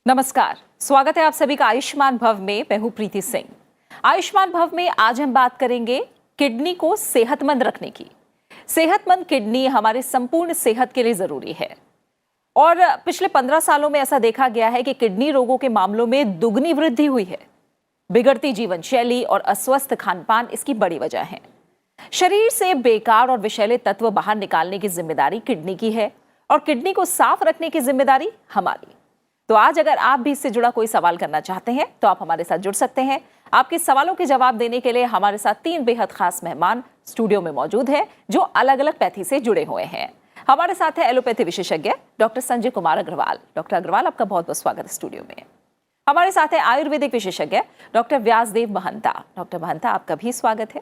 नमस्कार, स्वागत है आप सभी का आयुष्मान भव में। मैं हूं प्रीति सिंह। आयुष्मान भव में आज हम बात करेंगे किडनी को सेहतमंद रखने की। सेहतमंद किडनी हमारे संपूर्ण सेहत के लिए जरूरी है और पिछले 15 सालों में ऐसा देखा गया है कि किडनी रोगों के मामलों में दुगनी वृद्धि हुई है। बिगड़ती जीवन शैली और अस्वस्थ खानपान इसकी बड़ी वजह है। शरीर से बेकार और विषैले तत्व बाहर निकालने की जिम्मेदारी किडनी की है और किडनी को साफ रखने की जिम्मेदारी हमारी। तो आज अगर आप भी इससे जुड़ा कोई सवाल करना चाहते हैं तो आप हमारे साथ जुड़ सकते हैं। आपके सवालों के जवाब देने के लिए हमारे साथ 3 बेहद खास मेहमान स्टूडियो में मौजूद हैं जो अलग अलग पैथी से जुड़े हुए हैं। हमारे साथ है एलोपैथी विशेषज्ञ डॉक्टर संजय कुमार अग्रवाल। डॉक्टर अग्रवाल, आपका बहुत बहुत स्वागत है स्टूडियो में। हमारे साथ है आयुर्वेदिक विशेषज्ञ डॉक्टर व्यासदेव महंता। डॉक्टर महंता, आपका भी स्वागत है।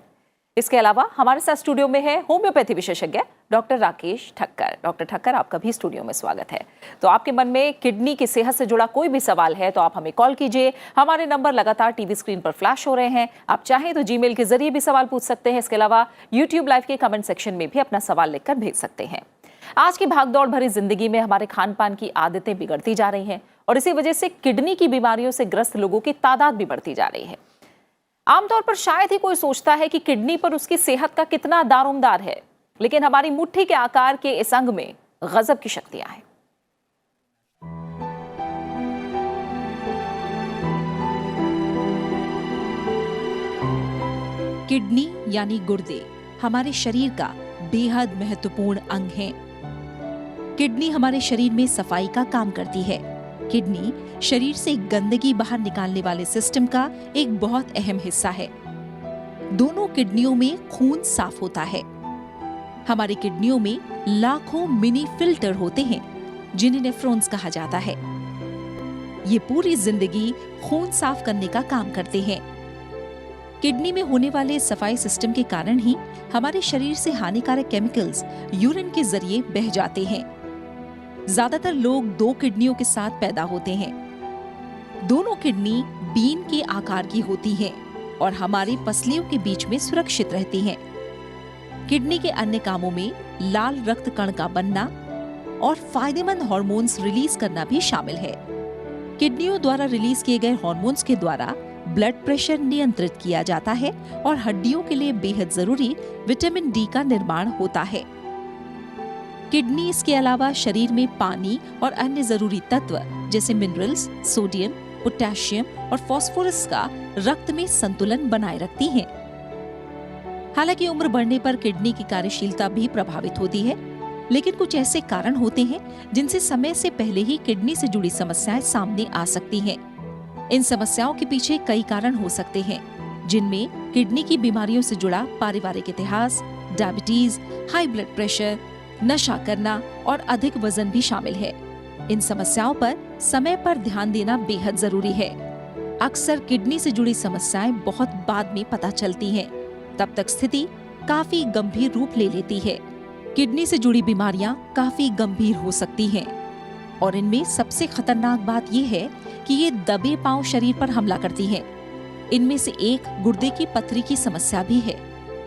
इसके अलावा हमारे साथ स्टूडियो में है होम्योपैथी विशेषज्ञ डॉक्टर राकेश ठक्कर। डॉक्टर ठक्कर, आपका भी स्टूडियो में स्वागत है। तो आपके मन में किडनी की सेहत से जुड़ा कोई भी सवाल है तो आप हमें कॉल कीजिए। हमारे नंबर लगातार टीवी स्क्रीन पर फ्लैश हो रहे हैं। आप चाहें तो जीमेल के जरिए भी सवाल पूछ सकते हैं। इसके अलावा यूट्यूब लाइव के कमेंट सेक्शन में भी अपना सवाल लिखकर भेज सकते हैं। आज की भागदौड़ भरी जिंदगी में हमारे खान पान की आदतें बिगड़ती जा रही हैं और इसी वजह से किडनी की बीमारियों से ग्रस्त लोगों की तादाद भी बढ़ती जा रही है। आमतौर पर शायद ही कोई सोचता है कि किडनी पर उसकी सेहत का कितना दारोमदार है, लेकिन हमारी मुट्ठी के आकार के इस अंग में गजब की शक्तियां हैं। किडनी यानी गुर्दे हमारे शरीर का बेहद महत्वपूर्ण अंग है। किडनी हमारे शरीर में सफाई का काम करती है। किडनी शरीर से गंदगी बाहर निकालने वाले सिस्टम का एक बहुत अहम हिस्सा है। दोनों किडनियों में खून साफ होता है। हमारी किडनियों में लाखों मिनी फिल्टर होते हैं जिन्हें नेफ्रॉन्स कहा जाता है। ये पूरी जिंदगी खून साफ करने का काम करते हैं। किडनी में होने वाले सफाई सिस्टम के कारण ही हमारे शरीर से हानिकारक केमिकल्स यूरिन के जरिए बह जाते हैं। ज्यादातर लोग 2 किडनियों के साथ पैदा होते हैं। दोनों किडनी बीन के आकार की होती हैं और हमारी पसलियों के बीच में सुरक्षित रहती हैं। किडनी के अन्य कामों में लाल रक्त कण का बनना और फायदेमंद हार्मोन्स रिलीज करना भी शामिल है। किडनियों द्वारा रिलीज किए गए हार्मोन्स के द्वारा ब्लड प्रेशर नियंत्रित किया जाता है और हड्डियों के लिए बेहद जरूरी विटामिन डी का निर्माण होता है। किडनी इसके अलावा शरीर में पानी और अन्य जरूरी तत्व जैसे मिनरल्स, सोडियम, पोटेशियम और फास्फोरस का रक्त में संतुलन बनाए रखती हैं। हालांकि उम्र बढ़ने पर किडनी की कार्यशीलता भी प्रभावित होती है, लेकिन कुछ ऐसे कारण होते हैं जिनसे समय से पहले ही किडनी से जुड़ी समस्याएं सामने आ सकती हैं। इन समस्याओं के पीछे कई कारण हो सकते हैं, जिनमें किडनी की बीमारियों से जुड़ा पारिवारिक इतिहास, डायबिटीज, हाई ब्लड प्रेशर, नशा करना और अधिक वजन भी शामिल है। इन समस्याओं पर समय पर ध्यान देना बेहद जरूरी है। अक्सर किडनी से जुड़ी समस्याएं बहुत बाद में पता चलती हैं, तब तक स्थिति काफी गंभीर रूप ले लेती है। किडनी से जुड़ी बीमारियां काफी गंभीर हो सकती हैं और इनमें सबसे खतरनाक बात यह है कि ये दबे पांव शरीर पर हमला करती हैं। इनमें से एक गुर्दे की पथरी की समस्या भी है,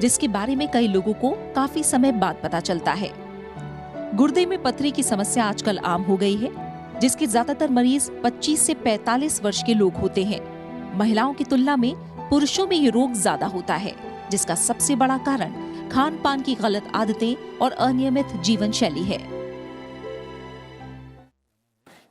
जिसके बारे में कई लोगों को काफी समय बाद पता चलता है। गुर्दे में पथरी की समस्या आजकल आम हो गई है, जिसके ज्यादातर मरीज 25 से 45 वर्ष के लोग होते हैं। महिलाओं की तुलना में पुरुषों में ये रोग ज्यादा होता है, जिसका सबसे बड़ा कारण खान पान की गलत आदतें और अनियमित जीवन शैली है।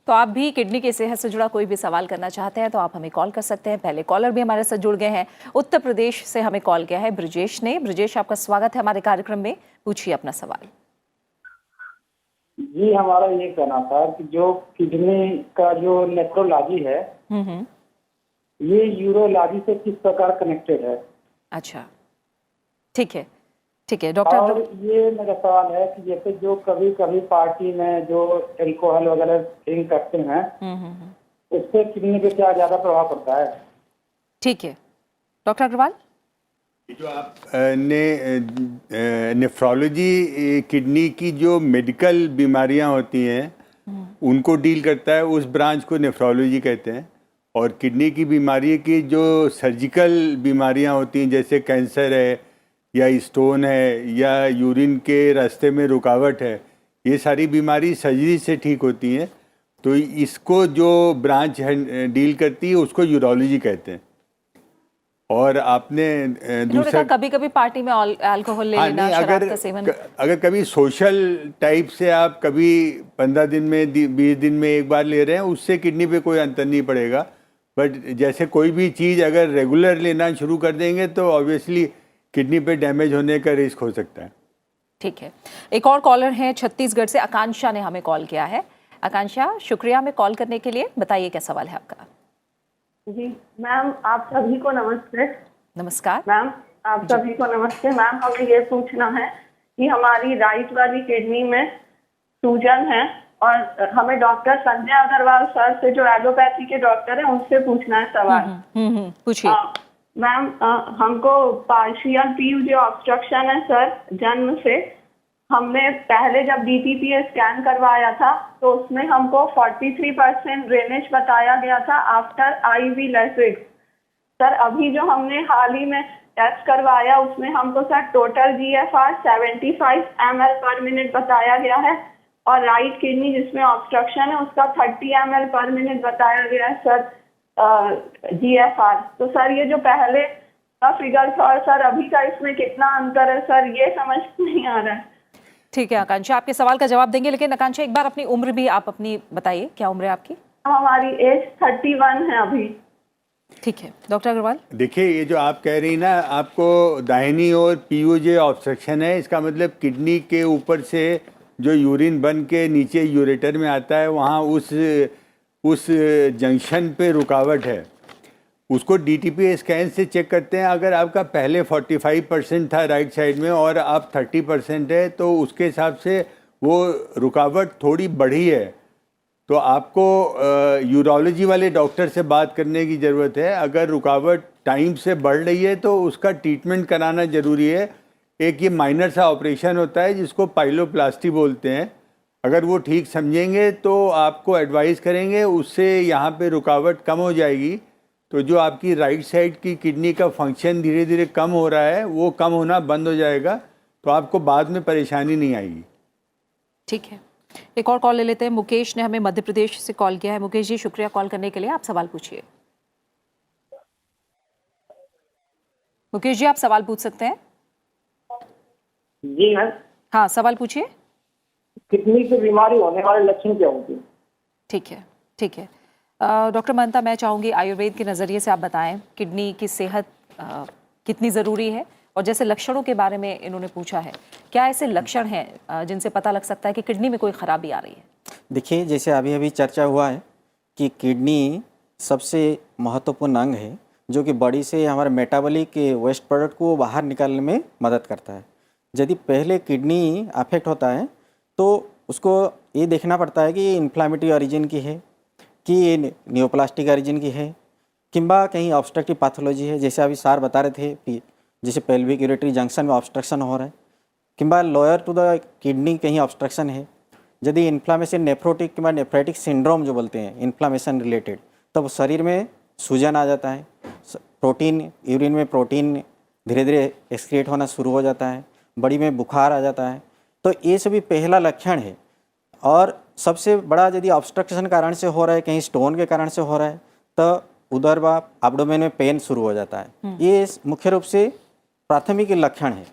तो आप भी किडनी की सेहत से जुड़ा कोई भी सवाल करना चाहते हैं तो आप हमें कॉल कर सकते हैं। पहले कॉलर भी हमारे साथ जुड़ गए हैं। उत्तर प्रदेश से हमें कॉल किया है ब्रजेश ने। ब्रजेश, आपका स्वागत है हमारे कार्यक्रम में। पूछिए अपना सवाल। जी, हमारा ये कहना था कि जो किडनी का जो नेफ्रोलॉजी है ये यूरोलॉजी से किस प्रकार कनेक्टेड है? अच्छा, ठीक है डॉक्टर। और ये मेरा सवाल है कि जैसे जो कभी कभी पार्टी में जो एल्कोहल वगैरह ड्रिंक करते हैं उससे किडनी पे क्या ज्यादा प्रभाव पड़ता है? ठीक है डॉक्टर अग्रवाल। जो आप नेफ्रोलॉजी किडनी की जो मेडिकल बीमारियां होती हैं उनको डील करता है, उस ब्रांच को नेफ्रोलॉजी कहते हैं। और किडनी की बीमारी की जो सर्जिकल बीमारियां होती हैं जैसे कैंसर है या स्टोन है या यूरिन के रास्ते में रुकावट है, ये सारी बीमारी सर्जरी से ठीक होती हैं। तो इसको जो ब्रांच डील करती है उसको यूरोलॉजी कहते हैं। और आपने दूसरा कभी कभी पार्टी में अल्कोहल ले हाँ, लेना, नहीं, शराब का सेवन। अगर कभी सोशल टाइप से आप कभी 15 दिन में 20 दिन में एक बार ले रहे हैं, उससे किडनी पे कोई अंतर नहीं पड़ेगा। बट जैसे कोई भी चीज़ अगर रेगुलर लेना शुरू कर देंगे तो ऑब्वियसली किडनी पे डैमेज होने का रिस्क हो सकता है। ठीक है, एक और कॉलर हैं छत्तीसगढ़ से, आकांक्षा ने हमें कॉल किया है। आकांक्षा, शुक्रिया हमें कॉल करने के लिए। बताइए क्या सवाल है आपका। जी मैम, आप सभी को नमस्ते। नमस्कार मैम, आप सभी को नमस्ते। मैम, हमें ये पूछना है कि हमारी राइट वाली किडनी में सूजन है और हमें डॉक्टर संजय अग्रवाल सर से, जो एलोपैथी के डॉक्टर हैं, उनसे पूछना है सवाल। पूछिए। मैम, हमको पार्शियल पीयूजे ऑब्स्ट्रक्शन है सर, जन्म से। हमने पहले जब DTPA स्कैन करवाया था तो उसमें हमको 43% ड्रेनेज बताया गया था आफ्टर IV लेसिक्स। सर, अभी जो हमने हाल ही में टेस्ट करवाया उसमें हमको सर टोटल GFR 75 ml पर मिनट बताया गया है और राइट किडनी जिसमें ऑब्स्ट्रक्शन है उसका 30 ml पर मिनट बताया गया है सर GFR। तो सर, ये जो पहले का फिगर था और सर अभी का, इसमें कितना अंतर है सर, ये समझ नहीं आ रहा है। ठीक है आकांक्षा, आपके सवाल का जवाब देंगे, लेकिन आकांक्षा एक बार अपनी उम्र भी आप अपनी बताइए, क्या उम्र है आपकी? हमारी एज 31 है अभी। ठीक है डॉक्टर अग्रवाल। देखिए, ये जो आप कह रही ना, आपको दाहिनी ओर पीयूजे ऑब्स्ट्रक्शन है, इसका मतलब किडनी के ऊपर से जो यूरिन बन के नीचे यूरेटर में आता है, वहाँ उस जंक्शन पे रुकावट है। उसको DTPA स्कैन से चेक करते हैं। अगर आपका पहले 45% था राइट साइड में और आप 30% है, तो उसके हिसाब से वो रुकावट थोड़ी बढ़ी है। तो आपको यूरोलॉजी वाले डॉक्टर से बात करने की ज़रूरत है। अगर रुकावट टाइम से बढ़ रही है तो उसका ट्रीटमेंट कराना ज़रूरी है। एक ये माइनर सा ऑपरेशन होता है जिसको पाइलोप्लास्टी बोलते हैं। अगर वो ठीक समझेंगे तो आपको एडवाइस करेंगे, उससे यहाँ पे रुकावट कम हो जाएगी। तो जो आपकी राइट साइड की किडनी का फंक्शन धीरे धीरे कम हो रहा है, वो कम होना बंद हो जाएगा, तो आपको बाद में परेशानी नहीं आएगी। ठीक है, एक और कॉल ले लेते हैं। मुकेश ने हमें मध्य प्रदेश से कॉल किया है। मुकेश जी, शुक्रिया कॉल करने के लिए। आप सवाल पूछिए। मुकेश जी, आप सवाल पूछ सकते हैं। जी मैम, हाँ, सवाल पूछिए। किडनी की बीमारी होने वाले लक्षण क्या होते हैं? ठीक है, ठीक है। डॉक्टर महंता, मैं चाहूँगी आयुर्वेद के नज़रिए से आप बताएं किडनी की सेहत कितनी ज़रूरी है, और जैसे लक्षणों के बारे में इन्होंने पूछा है, क्या ऐसे लक्षण हैं जिनसे पता लग सकता है कि किडनी में कोई ख़राबी आ रही है? देखिए, जैसे अभी अभी चर्चा हुआ है कि किडनी सबसे महत्वपूर्ण अंग है जो कि बॉडी से हमारे मेटाबॉलिक वेस्ट प्रोडक्ट को बाहर निकालने में मदद करता है। यदि पहले किडनी अफेक्ट होता है तो उसको ये देखना पड़ता है कि ये इन्फ्लामेटरी ओरिजिन की है कि ये न्यूप्लास्टिक ओरिजिन की है, किंबा कहीं ऑब्स्ट्रक्टिव पैथोलॉजी है। जैसे अभी सर बता रहे थे कि जैसे पेल्विक यूरेटरी जंक्शन में ऑब्स्ट्रक्शन हो रहा है, किंबा लोअर टू द किडनी कहीं ऑब्स्ट्रक्शन है। यदि इन्फ्लामेशन नेफ्रोटिक किंबा नेफ्रेटिक सिंड्रोम जो बोलते हैं, इन्फ्लामेशन रिलेटेड, तब शरीर में सूजन आ जाता है, प्रोटीन यूरिन में प्रोटीन धीरे धीरे एक्सक्रिएट होना शुरू हो जाता है, बॉडी में बुखार आ जाता है। तो ये सभी पहला लक्षण है। और सबसे बड़ा यदि ऑब्स्ट्रक्शन कारण से हो रहा है, कहीं स्टोन के कारण से हो रहा है, तो उदर व एब्डोमेन में पेन शुरू हो जाता है। ये मुख्य रूप से प्राथमिक लक्षण है।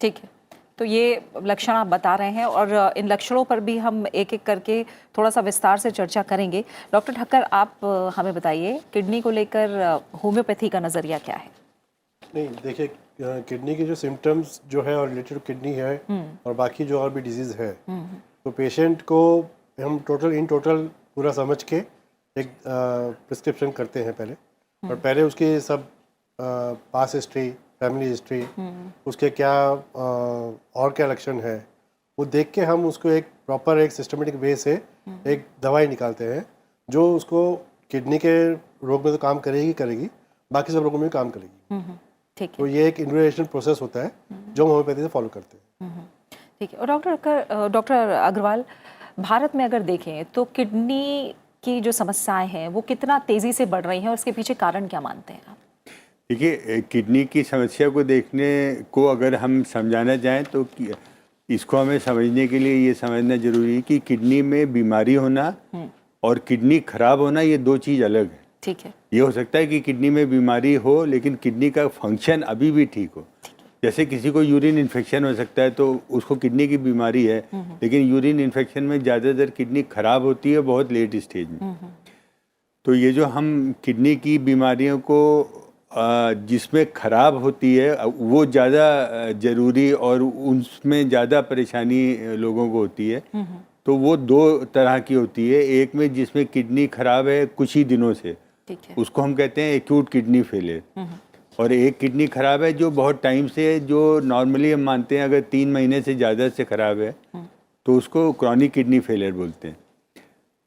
ठीक है, तो ये लक्षण आप बता रहे हैं और इन लक्षणों पर भी हम एक एक करके थोड़ा सा विस्तार से चर्चा करेंगे। डॉक्टर ठक्कर, आप हमें बताइए किडनी को लेकर होम्योपैथी का नज़रिया क्या है? नहीं, देखिए, किडनी के जो सिम्टम्स जो है और रिलेटेड किडनी है और बाकी जो और भी डिजीज़ है, तो पेशेंट को हम टोटल पूरा समझ के एक प्रिस्क्रिप्शन करते हैं पहले। और पहले उसकी सब पास हिस्ट्री, फैमिली हिस्ट्री, उसके क्या और क्या लक्षण है, वो देख के हम उसको एक प्रॉपर एक सिस्टमेटिक वे से एक दवाई निकालते हैं जो उसको किडनी के रोग में तो काम करेगी, बाकी सब रोगों में काम करेगी। ठीक है, तो ये एक इन्वेस्टिगेशन प्रोसेस होता है जो हम होम्योपैथी से फॉलो करते हैं। ठीक है। और डॉक्टर अग्रवाल, भारत में अगर देखें तो किडनी की जो समस्याएं हैं वो कितना तेज़ी से बढ़ रही हैं और उसके पीछे कारण क्या मानते हैं आप? देखिए, किडनी की समस्या को देखने को अगर हम समझाना चाहें तो इसको हमें समझने के लिए ये समझना जरूरी है कि किडनी में बीमारी होना और किडनी खराब होना ये दो चीज़ अलग है। ठीक है। ये हो सकता है कि किडनी में बीमारी हो लेकिन किडनी का फंक्शन अभी भी ठीक हो। जैसे किसी को यूरिन इन्फेक्शन हो सकता है तो उसको किडनी की बीमारी है, लेकिन यूरिन इन्फेक्शन में ज़्यादातर किडनी खराब होती है बहुत लेट स्टेज में। तो ये जो हम किडनी की बीमारियों को जिसमें खराब होती है वो ज़्यादा ज़रूरी और उसमें ज़्यादा परेशानी लोगों को होती है, तो वो दो तरह की होती है। एक में जिसमें किडनी खराब है कुछ ही दिनों से, ठीक है। उसको हम कहते हैं एक्यूट किडनी फेलियर। और एक किडनी खराब है जो बहुत टाइम से है, जो नॉर्मली हम मानते हैं अगर 3 महीने से ज़्यादा से खराब है तो उसको क्रॉनिक किडनी फेलियर बोलते हैं।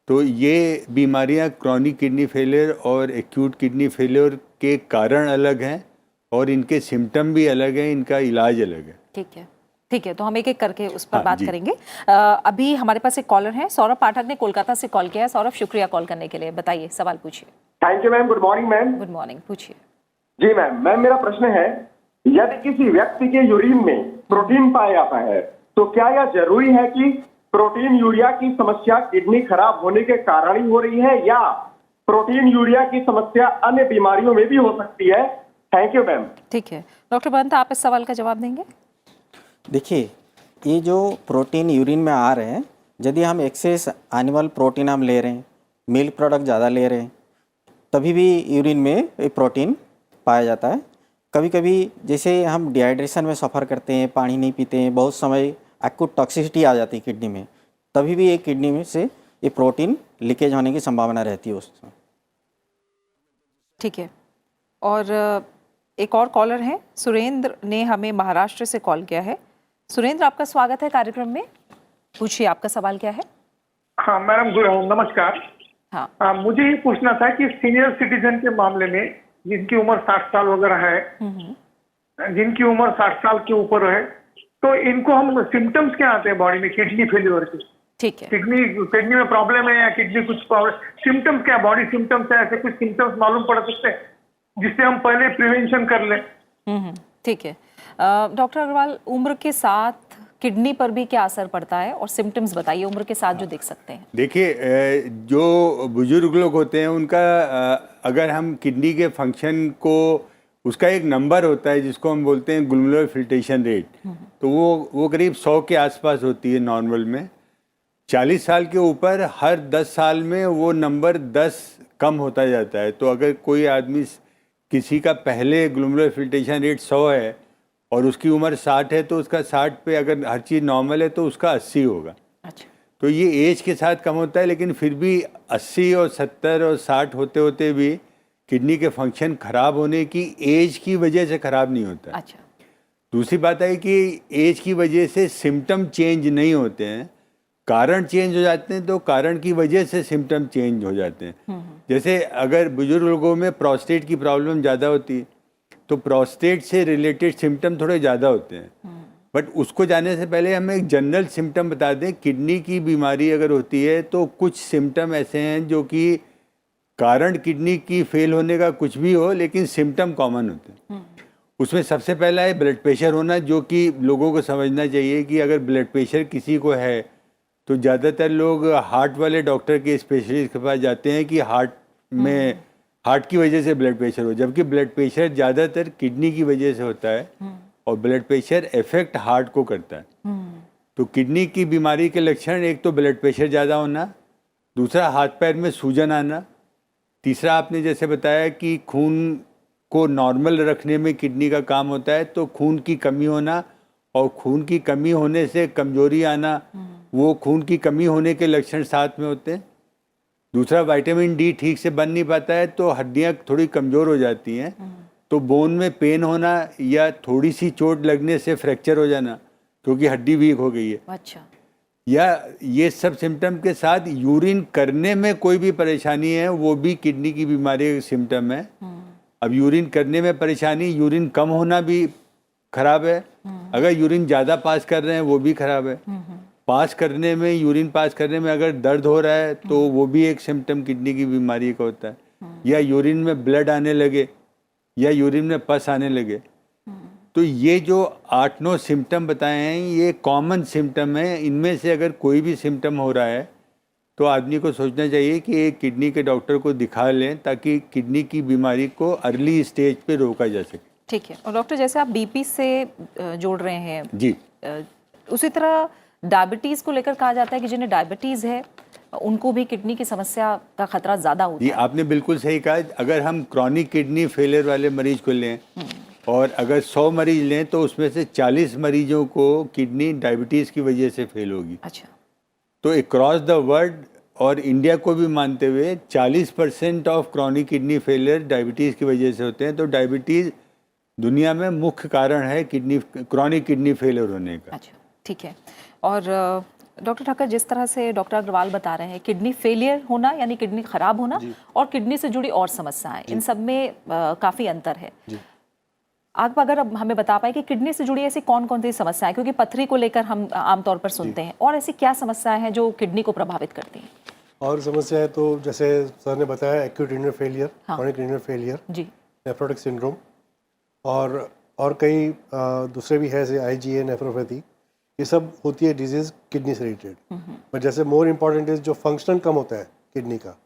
तो ये बीमारियां क्रॉनिक किडनी फेलियर और एक्यूट किडनी फेलियर के कारण अलग हैं और इनके सिम्टम भी अलग हैं, इनका इलाज अलग है। ठीक है, ठीक है। तो हम एक एक करके उस पर हाँ, बात जी। करेंगे। अभी हमारे पास एक कॉलर है, सौरभ पाठक ने कोलकाता से कॉल किया है। सौरभ, शुक्रिया कॉल करने के लिए। बताइए, सवाल पूछिए। Thank you ma'am, good morning ma'am. Good morning, पूछिए। जी मैम, मेरा प्रश्न है, यदि किसी व्यक्ति के यूरिन में प्रोटीन पाया जाता है तो क्या यह जरूरी है कि प्रोटीन यूरिया की समस्या किडनी खराब होने के कारण ही हो रही है या प्रोटीन यूरिया की समस्या अन्य बीमारियों में भी हो सकती है? Thank you ma'am. ठीक है, डॉक्टर बंत, आप इस सवाल का जवाब देंगे? देखिए, ये जो प्रोटीन यूरिन में आ रहे हैं, यदि हम एक्सेस एनिमल प्रोटीन हम ले रहे हैं, मिल्क प्रोडक्ट ज़्यादा ले रहे हैं, तभी भी यूरिन में ये प्रोटीन पाया जाता है। कभी कभी जैसे हम डिहाइड्रेशन में सफ़र करते हैं, पानी नहीं पीते हैं, बहुत समय एक्यूट टॉक्सिसिटी आ जाती है किडनी में, तभी भी एक किडनी में से ये प्रोटीन लीकेज होने की संभावना रहती है उसमें। ठीक है। और एक और कॉलर है, सुरेंद्र ने हमें महाराष्ट्र से कॉल किया है। सुरेंद्र, आपका स्वागत है कार्यक्रम में। पूछिए, आपका सवाल क्या है? हाँ मैडम, नमस्कार। हाँ। मुझे ये पूछना था कि सीनियर सिटीजन के मामले में जिनकी उम्र 60 साल वगैरह है, जिनकी उम्र 60 साल के ऊपर है, तो इनको हम सिम्टम्स क्या आते हैं बॉडी में किडनी फेलियर के? ठीक है। किडनी में प्रॉब्लम है या किडनी कुछ प्रॉब्लम, सिम्टम्स क्या, बॉडी सिम्टम्स है, ऐसे कुछ सिम्टम्स मालूम पड़ सकते हैं जिससे हम पहले प्रिवेंशन कर लें? ठीक है। डॉक्टर अग्रवाल, उम्र के साथ किडनी पर भी क्या असर पड़ता है और सिम्टम्स बताइए उम्र के साथ जो देख सकते हैं। देखिए, जो बुजुर्ग लोग होते हैं उनका अगर हम किडनी के फंक्शन को, उसका एक नंबर होता है जिसको हम बोलते हैं ग्लोमेरुलर फिल्ट्रेशन रेट, तो वो करीब 100 के आसपास होती है नॉर्मल में। 40 साल के ऊपर हर 10 साल में वो नंबर 10 कम होता जाता है। तो अगर कोई आदमी, किसी का पहले ग्लोमेरुलर फिल्ट्रेशन रेट 100 है और उसकी उम्र 60 है तो उसका 60 पे अगर हर चीज़ नॉर्मल है तो उसका 80 होगा। अच्छा। तो ये एज के साथ कम होता है, लेकिन फिर भी 80 और 70 और 60 होते होते भी किडनी के फंक्शन खराब होने की एज की वजह से खराब नहीं होता। अच्छा। दूसरी बात है कि एज की वजह से सिम्टम चेंज नहीं होते हैं, कारण चेंज हो जाते हैं, तो कारण की वजह से सिम्टम चेंज हो जाते हैं। जैसे अगर बुजुर्ग लोगों में प्रोस्टेट की प्रॉब्लम ज़्यादा होती है तो प्रोस्टेट से रिलेटेड सिम्टम थोड़े ज़्यादा होते हैं, बट उसको जानने से पहले हम एक जनरल सिम्टम बता दें। किडनी की बीमारी अगर होती है तो कुछ सिम्टम ऐसे हैं जो कि कारण किडनी की फेल होने का कुछ भी हो, लेकिन सिम्टम कॉमन होते हैं। उसमें सबसे पहला है ब्लड प्रेशर होना, जो कि लोगों को समझना चाहिए कि अगर ब्लड प्रेशर किसी को है तो ज़्यादातर लोग हार्ट वाले डॉक्टर के स्पेशलिस्ट के पास जाते हैं कि हार्ट की वजह से ब्लड प्रेशर हो, जबकि ब्लड प्रेशर ज़्यादातर किडनी की वजह से होता है और ब्लड प्रेशर इफेक्ट हार्ट को करता है। तो किडनी की बीमारी के लक्षण, एक तो ब्लड प्रेशर ज़्यादा होना, दूसरा हाथ पैर में सूजन आना, तीसरा आपने जैसे बताया कि खून को नॉर्मल रखने में किडनी का काम होता है, तो खून की कमी होना, और खून की कमी होने से कमजोरी आना, वो खून की कमी होने के लक्षण साथ में होते हैं। दूसरा, विटामिन डी ठीक से बन नहीं पाता है तो हड्डियाँ थोड़ी कमज़ोर हो जाती हैं, तो बोन में पेन होना या थोड़ी सी चोट लगने से फ्रैक्चर हो जाना क्योंकि हड्डी वीक हो गई है। अच्छा। या ये सब सिम्टम के साथ यूरिन करने में कोई भी परेशानी है, वो भी किडनी की बीमारी का सिम्टम है। अब यूरिन करने में परेशानी, यूरिन कम होना भी खराब है, अगर यूरिन ज़्यादा पास कर रहे हैं वो भी खराब है। पास करने में, यूरिन पास करने में अगर दर्द हो रहा है तो वो भी एक सिम्टम किडनी की बीमारी का होता है। या यूरिन में ब्लड आने लगे या यूरिन में पस आने लगे तो ये जो 8-9 सिम्टम बताए हैं ये कॉमन सिम्टम है। इनमें से अगर कोई भी सिम्टम हो रहा है तो आदमी को सोचना चाहिए कि एक किडनी के डॉक्टर को दिखा लें ताकि किडनी की बीमारी को अर्ली स्टेज पे रोका जा सके। ठीक है। और डॉक्टर जैसे आप बीपी से जोड़ रहे हैं जी, उसी तरह डायबिटीज़ को लेकर कहा जाता है कि जिन्हें डायबिटीज़ है उनको भी किडनी की समस्या का खतरा ज़्यादा होता जी है। आपने बिल्कुल सही कहा। अगर हम क्रॉनिक किडनी फेलियर वाले मरीज को लें और अगर 100 मरीज लें तो उसमें से 40 मरीजों को किडनी डायबिटीज़ की वजह से फेल होगी। अच्छा, तो अक्रॉस द वर्ल्ड और इंडिया को भी मानते हुए 40% of chronic kidney failure diabetes की वजह से होते हैं। तो डायबिटीज़ दुनिया में मुख्य कारण है क्रॉनिक किडनी फेलियर होने का। अच्छा, ठीक है। और डॉक्टर ठाकर, जिस तरह से डॉक्टर अग्रवाल बता रहे हैं, किडनी फेलियर होना यानी किडनी खराब होना और किडनी से जुड़ी और समस्याएं, इन सब में काफ़ी अंतर है। आप अगर अब हमें बता पाए कि किडनी से जुड़ी ऐसी कौन कौन सी समस्याएं, क्योंकि पथरी को लेकर हम आमतौर पर सुनते हैं, और ऐसी क्या समस्याएं हैं जो किडनी को प्रभावित करती हैं? और समस्या है तो जैसे सर ने बताया एक्यूट रीनल फेलियर, हाँ। क्रॉनिक रीनल फेलियर, जी, नेफ्रोटिक सिंड्रोम और कई दूसरे भी है जैसे IgA नेफ्रोपैथी। ये सब होती है डिजीज किडनी से रिलेटेड। पर जैसे मोर इम्पॉर्टेंट इज जो फंक्शन कम होता है किडनी का,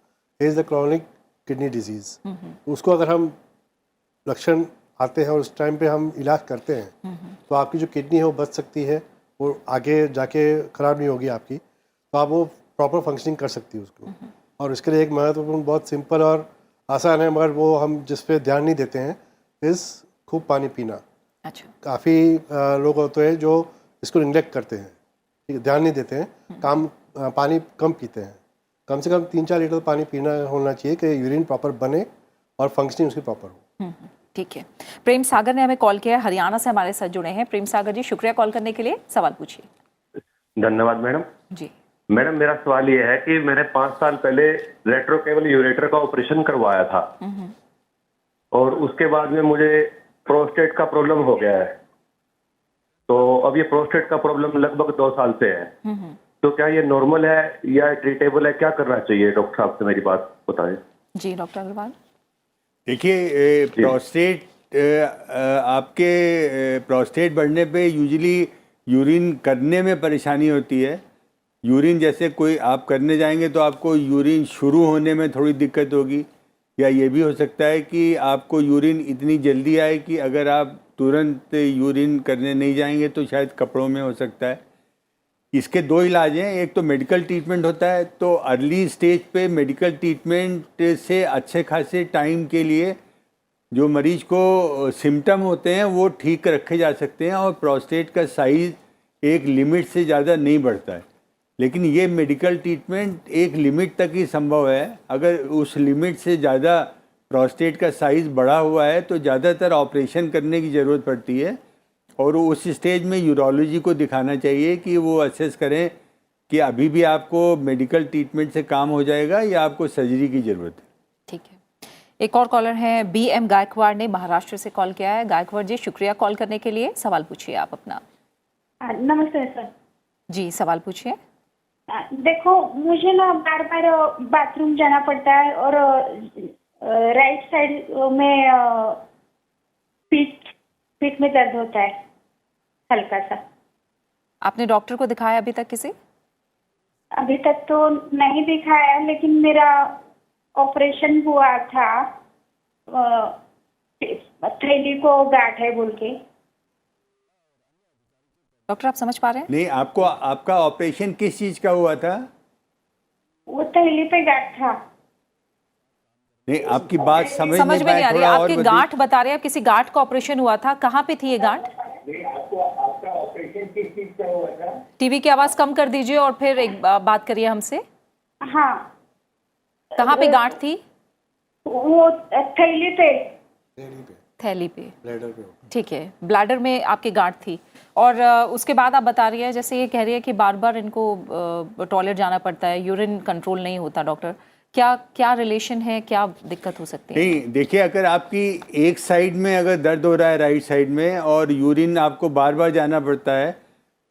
is the chronic kidney disease. उसको अगर हम लक्षण आते हैं और उस टाइम पे हम इलाज करते हैं तो आपकी जो किडनी है वो बच सकती है, वो आगे जाके ख़राब नहीं होगी आपकी, तो आप वो प्रॉपर फंक्शनिंग कर सकती है उसको। और इसके लिए एक महत्वपूर्ण, बहुत सिंपल और आसान है, मगर वो हम जिस पे ध्यान नहीं देते हैं, इस खूब पानी पीना। अच्छा, काफ़ी लोग होते हैं जो इसको निगलेक्ट करते हैं, ठीक है, ध्यान नहीं देते हैं, पानी कम पीते हैं। कम से कम 3-4 लीटर पानी पीना होना चाहिए कि यूरिन प्रॉपर बने और फंक्शनिंग उसकी प्रॉपर हो। ठीक है। प्रेम सागर ने हमें कॉल किया है, हरियाणा से हमारे साथ जुड़े हैं। प्रेम सागर जी, शुक्रिया कॉल करने के लिए। सवाल पूछिए। धन्यवाद मैडम। जी मैडम, मेरा सवाल ये है कि मैंने 5 साल पहले रेट्रोकेवल यूरेटर का ऑपरेशन करवाया था और उसके बाद में मुझे प्रोस्टेट का प्रॉब्लम हो गया है। तो अब ये प्रोस्टेट का प्रॉब्लम लगभग 2 साल से है। तो क्या ये नॉर्मल है या ट्रीटेबल है? क्या करना चाहिए? डॉक्टर साहब से मेरी बात बताएं। जी, डॉक्टर अग्रवाल। देखिए, आपके प्रोस्टेट बढ़ने पे यूजुअली यूरिन करने में परेशानी होती है। यूरिन जैसे कोई आप करने जाएंगे तो आपको यूरिन शुरू होने में थोड़ी दिक्कत होगी, या ये भी हो सकता है कि आपको यूरिन इतनी जल्दी आए कि अगर आप तुरंत यूरिन करने नहीं जाएंगे तो शायद कपड़ों में हो सकता है। इसके 2 इलाज हैं। एक तो मेडिकल ट्रीटमेंट होता है, तो अर्ली स्टेज पे मेडिकल ट्रीटमेंट से अच्छे खासे टाइम के लिए जो मरीज को सिम्टम होते हैं वो ठीक रखे जा सकते हैं और प्रोस्टेट का साइज़ एक लिमिट से ज़्यादा नहीं बढ़ता है। लेकिन ये मेडिकल ट्रीटमेंट एक लिमिट तक ही संभव है। अगर उस लिमिट से ज़्यादा प्रोस्टेट का साइज़ बढ़ा हुआ है तो ज़्यादातर ऑपरेशन करने की ज़रूरत पड़ती है, और उस स्टेज में यूरोलॉजी को दिखाना चाहिए कि वो असेस करें कि अभी भी आपको मेडिकल ट्रीटमेंट से काम हो जाएगा या आपको सर्जरी की ज़रूरत है। ठीक है। एक और कॉलर हैं, BM गायकवाड़ ने महाराष्ट्र से कॉल किया है। गायकवाड़ जी, शुक्रिया कॉल करने के लिए। सवाल पूछिए आप अपना। नमस्ते सर जी, सवाल पूछिए। देखो, मुझे ना बार बार बाथरूम जाना पड़ता है और राइट साइड में पीठ में दर्द होता है हल्का सा। आपने डॉक्टर को दिखाया अभी तक किसी? अभी तक तो नहीं दिखाया, लेकिन मेरा ऑपरेशन हुआ था, थैली को गांठ है बोल के। डॉक्टर, आप समझ पा रहे हैं? नहीं, आपका ऑपरेशन किस चीज़ का हुआ था? वो थैली पे गांठ था। नहीं, आपकी बात समझ में नहीं नहीं आ पाए, रही। थोड़ा और आपकी बताइए। गांठ बता रहे हैं, किसी गांठ का ऑपरेशन हुआ था। कहाँ पे थी ये गांठ? आपका ऑपरेशन किस चीज का हुआ था? टीवी की आवाज कम कर दीजिए और फिर एक बात करिए हमसे। हाँ। कहाँ पे गांठ थी? वो थैली पे। थैली पे। ब्लैडर पे। ठीक है, ब्लैडर में आपकी गांठ थी। और उसके बाद आप बता रही है, जैसे ये कह रही है कि बार बार इनको टॉयलेट जाना पड़ता है, यूरिन कंट्रोल नहीं होता। डॉक्टर, क्या रिलेशन है, क्या दिक्कत हो सकती है? नहीं, देखिए, अगर आपकी एक साइड में अगर दर्द हो रहा है राइट साइड में और यूरिन आपको बार बार जाना पड़ता है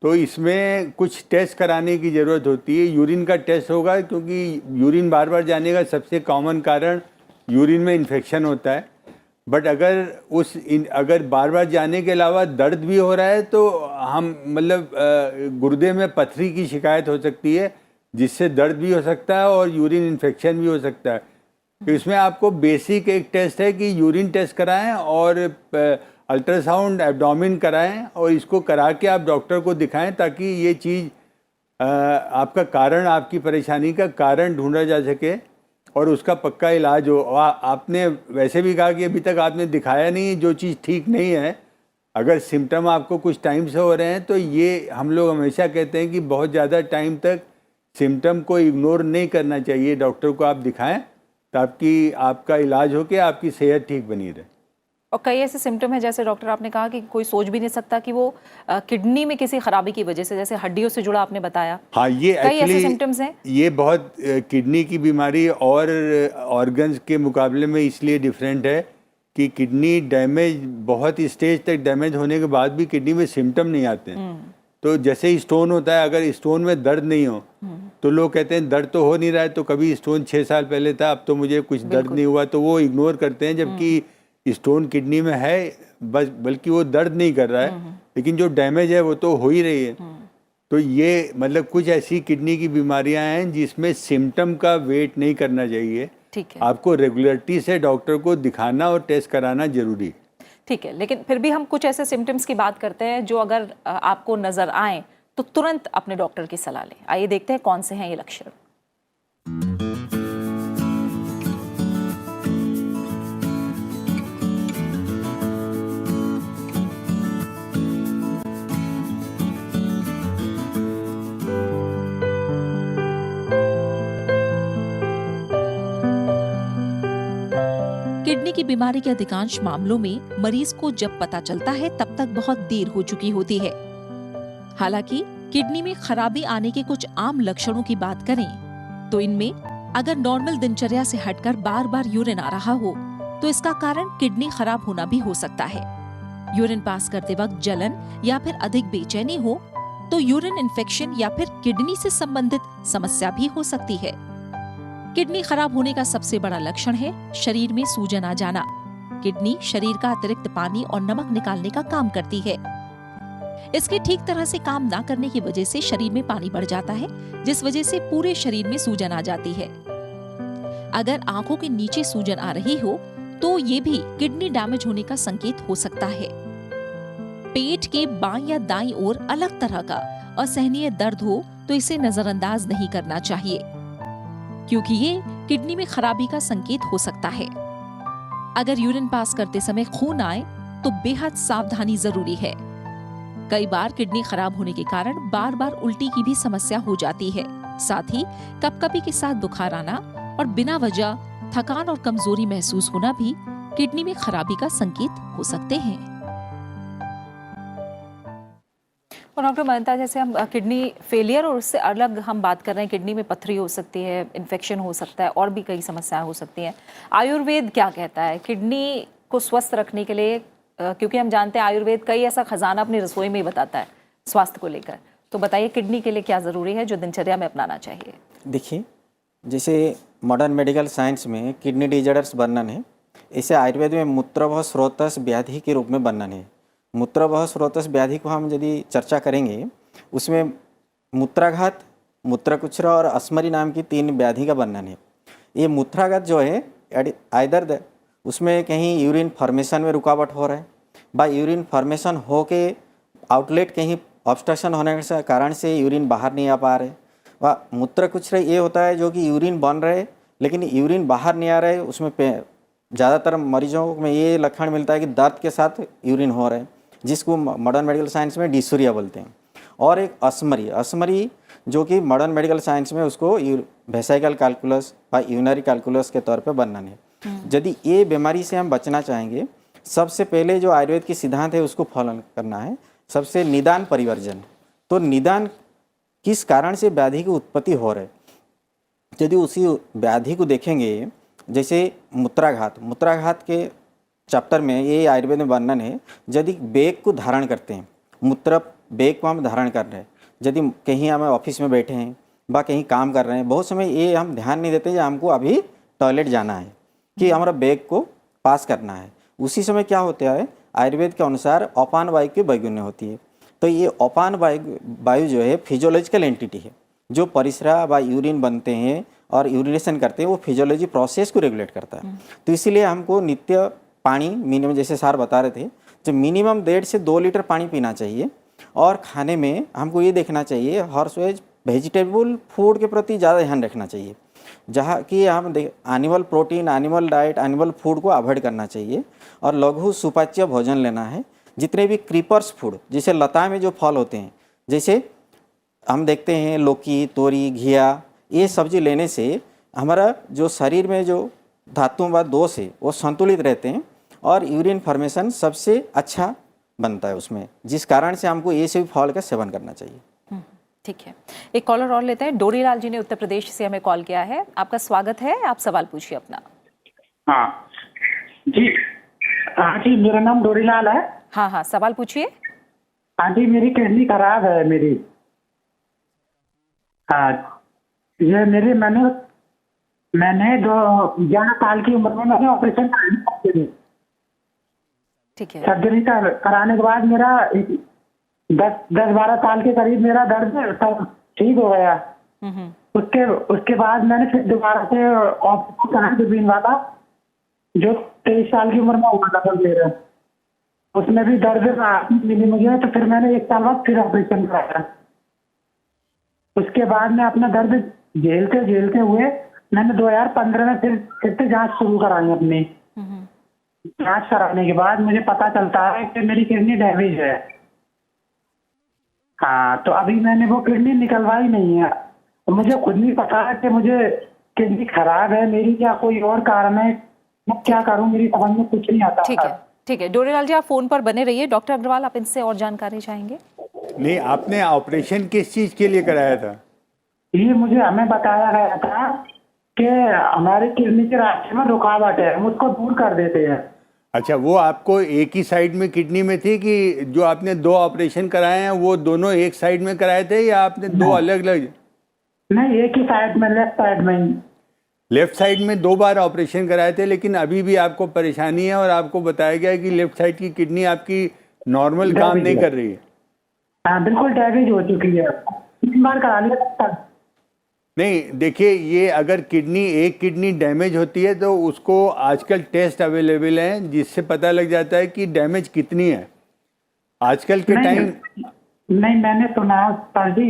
तो इसमें कुछ टेस्ट कराने की ज़रूरत होती है। यूरिन का टेस्ट होगा, क्योंकि यूरिन बार बार जाने का सबसे कॉमन कारण यूरिन में इन्फेक्शन होता है। बट अगर बार बार जाने के अलावा दर्द भी हो रहा है तो हम मतलब गुर्दे में पथरी की शिकायत हो सकती है, जिससे दर्द भी हो सकता है और यूरिन इन्फेक्शन भी हो सकता है। तो इसमें आपको बेसिक एक टेस्ट है कि यूरिन टेस्ट कराएं और अल्ट्रासाउंड एब्डोमेन कराएं और इसको करा के आप डॉक्टर को दिखाएं ताकि ये चीज़ आपका कारण, आपकी परेशानी का कारण ढूंढा जा सके और उसका पक्का इलाज हो। आपने वैसे भी कहा कि अभी तक आपने दिखाया नहीं, जो चीज़ ठीक नहीं है। अगर सिम्टम आपको कुछ टाइम से हो रहे हैं तो ये हम लोग हमेशा कहते हैं कि बहुत ज़्यादा टाइम तक सिम्टम को इग्नोर नहीं करना चाहिए, डॉक्टर को आप दिखाएं ताकि आपका इलाज हो के आपकी सेहत ठीक बनी रहे। और कई ऐसे सिम्टम हैं, जैसे डॉक्टर आपने कहा कि कोई सोच भी नहीं सकता कि वो किडनी में किसी खराबी की वजह से, जैसे हड्डियों से जुड़ा आपने बताया। हाँ, ये कई ऐसे एक्चुअली सिम्टम्स हैं। ये बहुत किडनी की बीमारी और ऑर्गन्स के मुकाबले में इसलिए डिफरेंट है कि किडनी डैमेज बहुत स्टेज तक डैमेज होने के बाद भी किडनी में सिम्टम नहीं आते हैं। तो जैसे स्टोन होता है, अगर स्टोन में दर्द नहीं हो तो लोग कहते हैं दर्द तो हो नहीं रहा है, तो कभी स्टोन 6 साल पहले था, अब तो मुझे कुछ दर्द नहीं हुआ, तो वो इग्नोर करते हैं। जबकि स्टोन किडनी में है, बस बल्कि वो दर्द नहीं कर रहा है, लेकिन जो डैमेज है वो तो हो ही रही है। तो ये मतलब कुछ ऐसी किडनी की बीमारियां हैं जिसमें सिम्टम का वेट नहीं करना चाहिए। ठीक है, आपको रेगुलरिटी से डॉक्टर को दिखाना और टेस्ट कराना जरूरी है। ठीक है, लेकिन फिर भी हम कुछ ऐसे सिम्टम्स की बात करते हैं जो अगर आपको नजर आए तो तुरंत अपने डॉक्टर की सलाह लें। आइए देखते हैं कौन से हैं ये लक्षण। किडनी की बीमारी के अधिकांश मामलों में मरीज को जब पता चलता है तब तक बहुत देर हो चुकी होती है। हालांकि किडनी में खराबी आने के कुछ आम लक्षणों की बात करें तो इनमें अगर नॉर्मल दिनचर्या से हटकर बार बार यूरिन आ रहा हो तो इसका कारण किडनी खराब होना भी हो सकता है। यूरिन पास करते वक्त जलन या फिर अधिक बेचैनी हो तो यूरिन इन्फेक्शन या फिर किडनी से संबंधित समस्या भी हो सकती है। किडनी खराब होने का सबसे बड़ा लक्षण है शरीर में सूजन आ जाना। किडनी शरीर का अतिरिक्त पानी और नमक निकालने का काम करती है। इसके ठीक तरह से काम ना करने की वजह से शरीर में पानी बढ़ जाता है, जिस वजह से पूरे शरीर में सूजन आ जाती है। अगर आंखों के नीचे सूजन आ रही हो तो ये भी किडनी डैमेज होने का संकेत हो सकता है। पेट के बाईं या दाईं ओर अलग तरह का असहनीय दर्द हो तो इसे नजरअंदाज नहीं करना चाहिए, क्योंकि ये किडनी में खराबी का संकेत हो सकता है। अगर यूरिन पास करते समय खून आए तो बेहद सावधानी जरूरी है। कई बार किडनी खराब होने के कारण बार बार उल्टी की भी समस्या हो जाती है। साथ ही कपकपी के साथ बुखार आना और बिना वजह थकान और कमजोरी महसूस होना भी किडनी में खराबी का संकेत हो सकते हैं। और डॉक्टर मानता है, जैसे हम किडनी फेलियर और उससे अलग हम बात कर रहे हैं, किडनी में पथरी हो सकती है, इन्फेक्शन हो सकता है और भी कई समस्याएं हो सकती हैं। आयुर्वेद क्या कहता है किडनी को स्वस्थ रखने के लिए? क्योंकि हम जानते हैं आयुर्वेद कई ऐसा खजाना अपनी रसोई में ही बताता है स्वास्थ्य को लेकर। तो बताइए किडनी के लिए क्या ज़रूरी है जो दिनचर्या में अपनाना चाहिए? देखिए, जैसे मॉडर्न मेडिकल साइंस में किडनी डिजॉर्डर्स वर्णन है, इसे आयुर्वेद में मूत्रवह स्रोतस व्याधि के रूप में वर्णन है। मूत्रवह स्रोतस व्याधि को हम यदि चर्चा करेंगे, उसमें मूत्राघात, मूत्रकुच्छ्र और अस्मरी नाम की 3 व्याधि का वर्णन है। ये मूत्राघात जो है आइदर उसमें कहीं यूरिन फॉर्मेशन में रुकावट हो रहा है, बाय यूरिन फॉर्मेशन हो के आउटलेट कहीं ऑब्स्ट्रक्शन होने के कारण से यूरिन बाहर नहीं आ पा रहे। व मूत्रकुच्छ्र ये होता है जो कि यूरिन बन रहे लेकिन यूरिन बाहर नहीं आ रहा है। उसमें ज़्यादातर मरीजों में ये लक्षण मिलता है कि दर्द के साथ यूरिन हो रहा है, जिसको मॉडर्न मेडिकल साइंस में डिसूरिया बोलते हैं। और एक अस्मरी जो कि मॉडर्न मेडिकल साइंस में उसको वेसिकल कैलकुलस व यूरिनरी कैलकुलस के तौर पे वर्णन है। यदि ये बीमारी से हम बचना चाहेंगे, सबसे पहले जो आयुर्वेद की सिद्धांत है उसको फॉलो करना है। सबसे निदान परिवर्जन। तो निदान किस कारण से व्याधि की उत्पत्ति हो रही है, यदि उसी व्याधि को देखेंगे, जैसे मूत्राघात के चैप्टर में ये आयुर्वेद में वर्णन है। यदि बैग को धारण करते हैं, मूत्र बैग को हम धारण कर रहे हैं, यदि कहीं हम ऑफिस में बैठे हैं व कहीं काम कर रहे हैं, बहुत समय ये हम ध्यान नहीं देते कि हमको अभी टॉयलेट जाना है कि हमारा बैग को पास करना है। उसी समय क्या होता है, आयुर्वेद के अनुसार अपान वायु की बैगुण्य होती है। तो ये अपान वायु जो है फिजियोलॉजिकल एंटिटी है, जो परिस्रा व यूरिन बनते हैं और यूरिनेशन करते हैं, वो फिजियोलॉजी प्रोसेस को रेगुलेट करता है। तो इसीलिए हमको नित्य पानी मिनिमम, जैसे सर बता रहे थे, जो मिनिमम 1.5 से 2 लीटर पानी पीना चाहिए। और खाने में हमको ये देखना चाहिए, हॉर्सवेज वेजिटेबल फूड के प्रति ज़्यादा ध्यान रखना चाहिए, जहाँ कि हम animal protein, animal diet, animal food को अवॉइड करना चाहिए और लघु सुपाच्य भोजन लेना है। जितने भी क्रीपर्स फूड, जैसे लता में जो फल होते हैं, जैसे हम देखते हैं लौकी, तोरी, घिया, ये सब्जी लेने से हमारा जो शरीर में जो धातुओं व दोष है वो संतुलित रहते हैं और यूरिन फॉर्मेशन सबसे अच्छा बनता है उसमें, जिस कारण से हमको ये सभी फल का सेवन करना चाहिए। ठीक है, एक कॉलर और लेते हैं। डोरीलाल जी ने उत्तर प्रदेश से हमें कॉल किया है। आपका स्वागत है, आप सवाल पूछिए अपना। हाँ जी, हाँ जी, मेरा नाम डोरीलाल है। हाँ हाँ, सवाल पूछिए। हाँ जी, मेरी किडनी खराब है मेरी। हाँ, ये मेरी मैंने 11 साल की उम्र में मैंने ऑपरेशन कराया। ठीक है, सर्जरी कराने के बाद मेरा 10-12 साल के करीब मेरा दर्द सब ठीक हो गया। उसके बाद मैंने फिर दोबारा से ऑपरेशन कराया, दुर्बीन वाला, जो 23 साल की उम्र में हुआ था मेरा। उसमें भी दर्द मिली मुझे, तो फिर मैंने 1 साल बाद फिर ऑपरेशन कराया। उसके बाद मैं अपना दर्द झेलते हुए मैंने 2015 में फिर से जांच शुरू कराई अपनी। जांच कराने के बाद मुझे पता चलता है कि मेरी किडनी डैमेज है। हाँ, तो अभी मैंने वो किडनी निकलवाई नहीं है। मुझे खुद नहीं पता है कि मुझे किडनी खराब है मेरी या कोई और कारण है। मैं क्या करूं, मेरी समझ में कुछ नहीं आता। ठीक है, ठीक है। डोरीलाल जी, आप फोन पर बने रहिए। डॉक्टर अग्रवाल, आप इनसे और जानकारी चाहेंगे? नहीं, आपने ऑपरेशन किस चीज के लिए कराया था? ये हमें बताया गया था कि हमारे किडनी के रास्ते में रुकावट है, हम उसको दूर कर देते हैं। अच्छा, वो आपको एक ही साइड में किडनी में थी कि जो आपने 2 ऑपरेशन कराए हैं वो दोनों एक साइड में कराए थे या आपने 2 अलग अलग? नहीं, एक ही साइड में, लेफ्ट साइड में। लेफ्ट साइड में 2 बार ऑपरेशन कराए थे, लेकिन अभी भी आपको परेशानी है और आपको बताया गया है कि लेफ्ट साइड की किडनी आपकी नॉर्मल काम नहीं कर रही है। हाँ, बिल्कुल डैमेज हो चुकी है। 3 बार करा लिया। नहीं, देखिए, ये अगर एक किडनी डैमेज होती है तो उसको आजकल टेस्ट अवेलेबल हैं जिससे पता लग जाता है कि डैमेज कितनी है आजकल के टाइम। नहीं, मैंने सुना सर जी,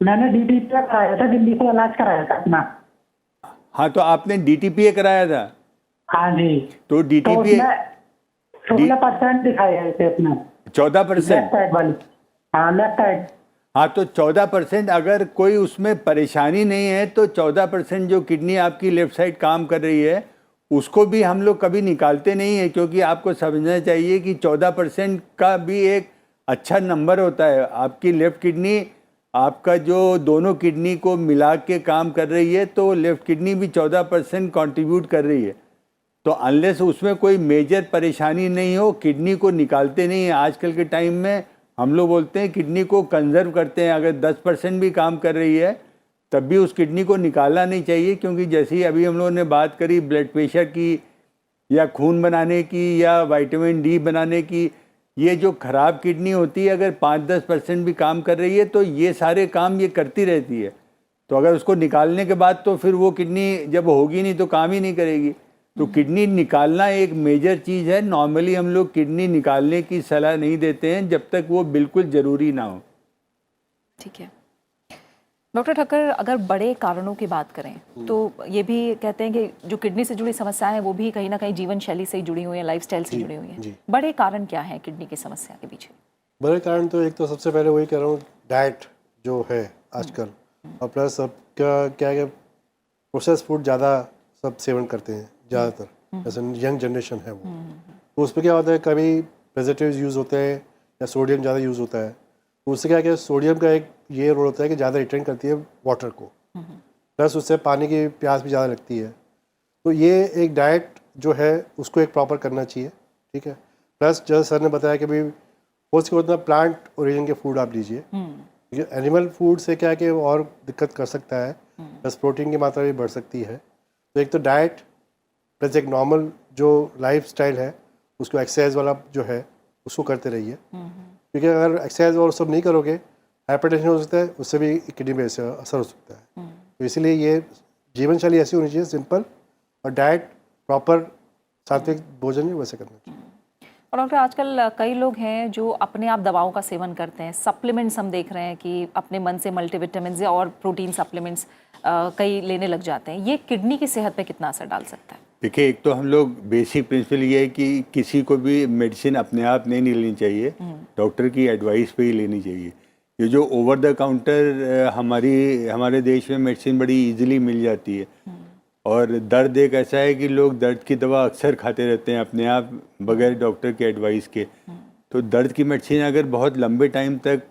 मैंने DTPA कराया था, दिल्ली से इलाज कराया था अपना। हाँ, तो आपने DTPA कराया था? हाँ जी। तो DTPA 16% दिखाया है अपना। 14%? लेफ्ट साइड वाली। हाँ, लेफ्ट साइड। हाँ, तो 14%, अगर कोई उसमें परेशानी नहीं है तो 14% जो किडनी आपकी लेफ्ट साइड काम कर रही है उसको भी हम लोग कभी निकालते नहीं है, क्योंकि आपको समझना चाहिए कि 14% का भी एक अच्छा नंबर होता है। आपकी लेफ्ट किडनी, आपका जो दोनों किडनी को मिला के काम कर रही है, तो लेफ्ट किडनी भी 14% कंट्रीब्यूट कर रही है। तो अनलेस उसमें कोई मेजर परेशानी नहीं हो, किडनी को निकालते नहीं है। आजकल के टाइम में हम लोग बोलते हैं किडनी को कंजर्व करते हैं। अगर 10% भी काम कर रही है तब भी उस किडनी को निकालना नहीं चाहिए, क्योंकि जैसे ही अभी हम लोगों ने बात करी ब्लड प्रेशर की या खून बनाने की या विटामिन डी बनाने की, ये जो ख़राब किडनी होती है अगर 5-10% भी काम कर रही है तो ये सारे काम ये करती रहती है। तो अगर उसको निकालने के बाद तो फिर वो किडनी जब होगी नहीं तो काम ही नहीं करेगी। तो किडनी निकालना एक मेजर चीज़ है। नॉर्मली हम लोग किडनी निकालने की सलाह नहीं देते हैं जब तक वो बिल्कुल ज़रूरी ना हो। ठीक है डॉक्टर ठक्कर, अगर बड़े कारणों की बात करें तो ये भी कहते हैं कि जो किडनी से जुड़ी समस्याएं हैं वो भी कहीं ना कहीं जीवन शैली से जुड़ी हुई हैं, लाइफस्टाइल से जुड़ी हुई हैं। बड़े कारण क्या हैं किडनी की समस्या के पीछे? बड़े कारण तो एक तो सबसे पहले वही कह रहा हूँ, डाइट जो है आजकल, और प्लस सबका क्या है, प्रोसेस फूड ज़्यादा सब सेवन करते हैं ज़्यादातर, जैसे यंग जनरेशन है वो। तो उस पर क्या होता है, कभी प्रिजर्वेटिव्स यूज़ होते हैं या सोडियम ज़्यादा यूज़ होता है। तो उससे क्या सोडियम का एक ये रोल होता है कि ज़्यादा रिटेन करती है वाटर को, प्लस उससे पानी की प्यास भी ज़्यादा लगती है। तो ये एक डाइट जो है उसको एक प्रॉपर करना चाहिए, ठीक है। प्लस जैसे सर ने बताया कि भाई हो सके उतना प्लांट ओरिजिन के फूड आप लीजिए, क्योंकि एनिमल फूड से क्या कि और दिक्कत कर सकता है, प्लस प्रोटीन की मात्रा भी बढ़ सकती है। तो एक तो डाइट प्लस एक नॉर्मल जो लाइफ स्टाइल है उसको एक्सरसाइज वाला जो है उसको करते रहिए, क्योंकि अगर एक्सरसाइज और सब नहीं करोगे हाइपरटेंशन हो सकता है, उससे भी किडनी पे असर हो सकता है। तो इसीलिए ये जीवन शैली ऐसी होनी चाहिए सिंपल, और डाइट प्रॉपर सात्विक भोजन ही वैसे करना चाहिए। और डॉक्टर आजकल कई लोग हैं जो अपने आप दवाओं का सेवन करते हैं, सप्लीमेंट्स हम देख रहे हैं कि अपने मन से मल्टीविटामिन या और प्रोटीन सप्लीमेंट्स कई लेने लग जाते हैं। ये किडनी की सेहत पे कितना असर डाल सकता है? देखिए, एक तो हम लोग बेसिक प्रिंसिपल ये है कि किसी को भी मेडिसिन अपने आप नहीं लेनी चाहिए, डॉक्टर की एडवाइस पे ही लेनी चाहिए। ये जो ओवर द काउंटर हमारे देश में मेडिसिन बड़ी इजीली मिल जाती है, और दर्द एक ऐसा है कि लोग दर्द की दवा अक्सर खाते रहते हैं अपने आप बगैर डॉक्टर के एडवाइस के। तो दर्द की मेडिसिन अगर बहुत लंबे टाइम तक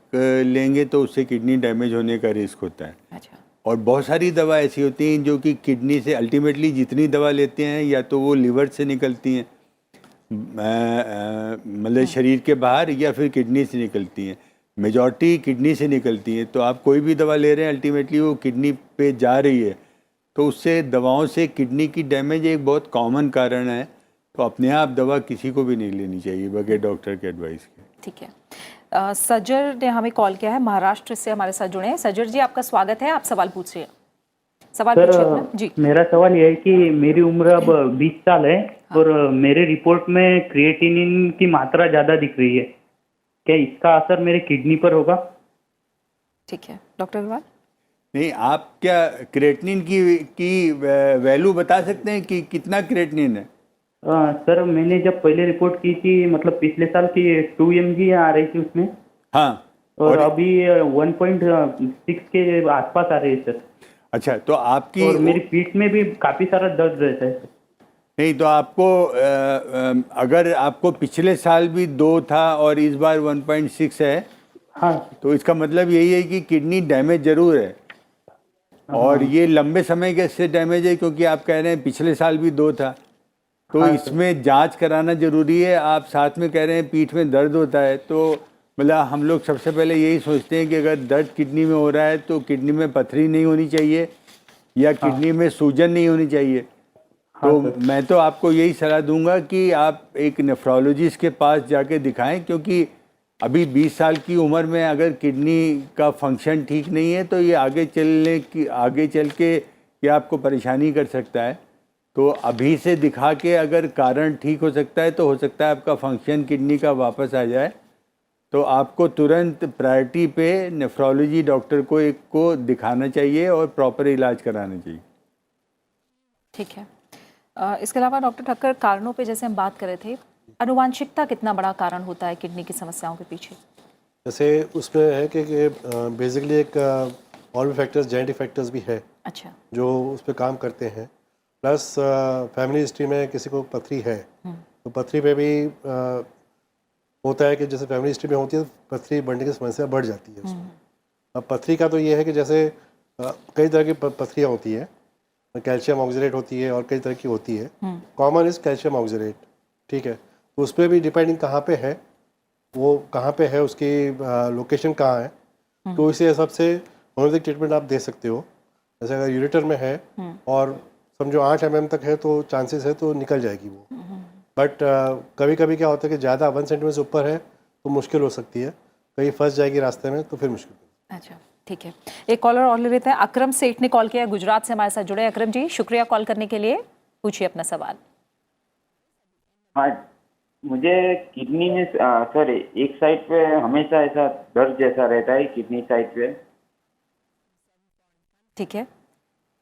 लेंगे तो उससे किडनी डैमेज होने का रिस्क होता है। अच्छा। और बहुत सारी दवा ऐसी होती हैं जो कि किडनी से अल्टीमेटली जितनी दवा लेते हैं या तो वो लिवर से निकलती हैं, मतलब शरीर के बाहर, या फिर किडनी से निकलती हैं। मेजॉरिटी किडनी से निकलती हैं। तो आप कोई भी दवा ले रहे हैं अल्टीमेटली वो किडनी पे जा रही है, तो उससे दवाओं से किडनी की डैमेज एक बहुत कॉमन कारण है। तो अपने आप दवा किसी को भी नहीं लेनी चाहिए बगैर डॉक्टर के एडवाइस के। ठीक है। सज्जर ने हमें कॉल किया है, महाराष्ट्र से हमारे साथ जुड़े हैं। सज्जर जी, आपका स्वागत है, आप सवाल पूछिए। सवाल पूछिए अपना। जी। मेरा सवाल यह है कि मेरी उम्र अब 20 साल है और मेरे रिपोर्ट में क्रिएटिनिन की मात्रा ज़्यादा दिख रही है। क्या इसका असर मेरे किडनी पर होगा? ठीक है, डॉक्टर अग्रवाल। नहीं, आप क्या क्रिएटिनिन की वैल्यू बता सकते हैं कि कितना क्रिएटिनिन है? सर, मैंने जब पहले रिपोर्ट की थी, मतलब पिछले साल की 2 mg आ रही थी उसमें। हाँ। और अभी 1.6 के आसपास आ रही है सर। अच्छा, तो आपकी और मेरी पीठ में भी काफ़ी सारा दर्द रहता है। नहीं, तो आपको अगर आपको पिछले साल भी 2 था और इस बार 1.6 है, हाँ, तो इसका मतलब यही है कि किडनी डैमेज जरूर है। और ये लंबे समय के से डैमेज है, क्योंकि आप कह रहे हैं पिछले साल भी 2 था, तो इसमें जांच कराना जरूरी है। आप साथ में कह रहे हैं पीठ में दर्द होता है, तो मतलब हम लोग सबसे पहले यही सोचते हैं कि अगर दर्द किडनी में हो रहा है तो किडनी में पथरी नहीं होनी चाहिए या किडनी में सूजन नहीं होनी चाहिए। तो मैं तो आपको यही सलाह दूंगा कि आप एक नेफ्रोलॉजिस्ट के पास जाके दिखाएं, क्योंकि अभी 20 साल की उम्र में अगर किडनी का फंक्शन ठीक नहीं है तो ये आगे चल के ये आपको परेशानी कर सकता है। तो अभी से दिखा के अगर कारण ठीक हो सकता है तो हो सकता है आपका फंक्शन किडनी का वापस आ जाए। तो आपको तुरंत प्रायोरिटी पे नेफ्रोलॉजी डॉक्टर को दिखाना चाहिए और प्रॉपर इलाज कराना चाहिए। ठीक है। इसके अलावा डॉक्टर ठक्कर, कारणों पे जैसे हम बात कर रहे थे, आनुवांशिकता कितना बड़ा कारण होता है किडनी की समस्याओं के पीछे? जैसे उसमें है कि बेसिकली एक और भी फैक्टर्स, जेनेटिक फैक्टर्स भी है। अच्छा। जो उस पर काम करते हैं। प्लस फैमिली हिस्ट्री में किसी को पथरी है तो पथरी पे भी होता है कि जैसे फैमिली हिस्ट्री में होती है तो पथरी बढ़ने की समस्या बढ़ जाती है उसमें। अब पथरी का तो ये है कि जैसे कई तरह की पथरियाँ होती है, कैल्शियम ऑक्जेलेट होती है और कई तरह की होती है। कॉमन इज कैल्शियम ऑक्जेलेट, ठीक है। तो उस पर भी डिपेंडिंग कहाँ पे है, वो कहाँ पे है, उसकी लोकेशन कहाँ है, तो इसी हिसाब से होम्योपैथिक ट्रीटमेंट आप दे सकते हो। जैसे अगर यूरेटर में है और समझो 8 mm तक है तो चांसेस है तो निकल जाएगी वो। बट कभी कभी क्या होता है कि ज़्यादा 1 सेंटीमीटर से ऊपर है तो मुश्किल हो सकती है, कहीं फंस जाएगी रास्ते में तो फिर मुश्किल। अच्छा, ठीक है। एक कॉलर और ले लेते हैं। अकरम सेठ ने कॉल किया, गुजरात से हमारे साथ जुड़े। अकरम जी, शुक्रिया कॉल करने के लिए, पूछिए अपना सवाल। हाँ, मुझे किडनी में सर एक साइड पे हमेशा ऐसा दर्द जैसा रहता है, किडनी साइड पे। ठीक है।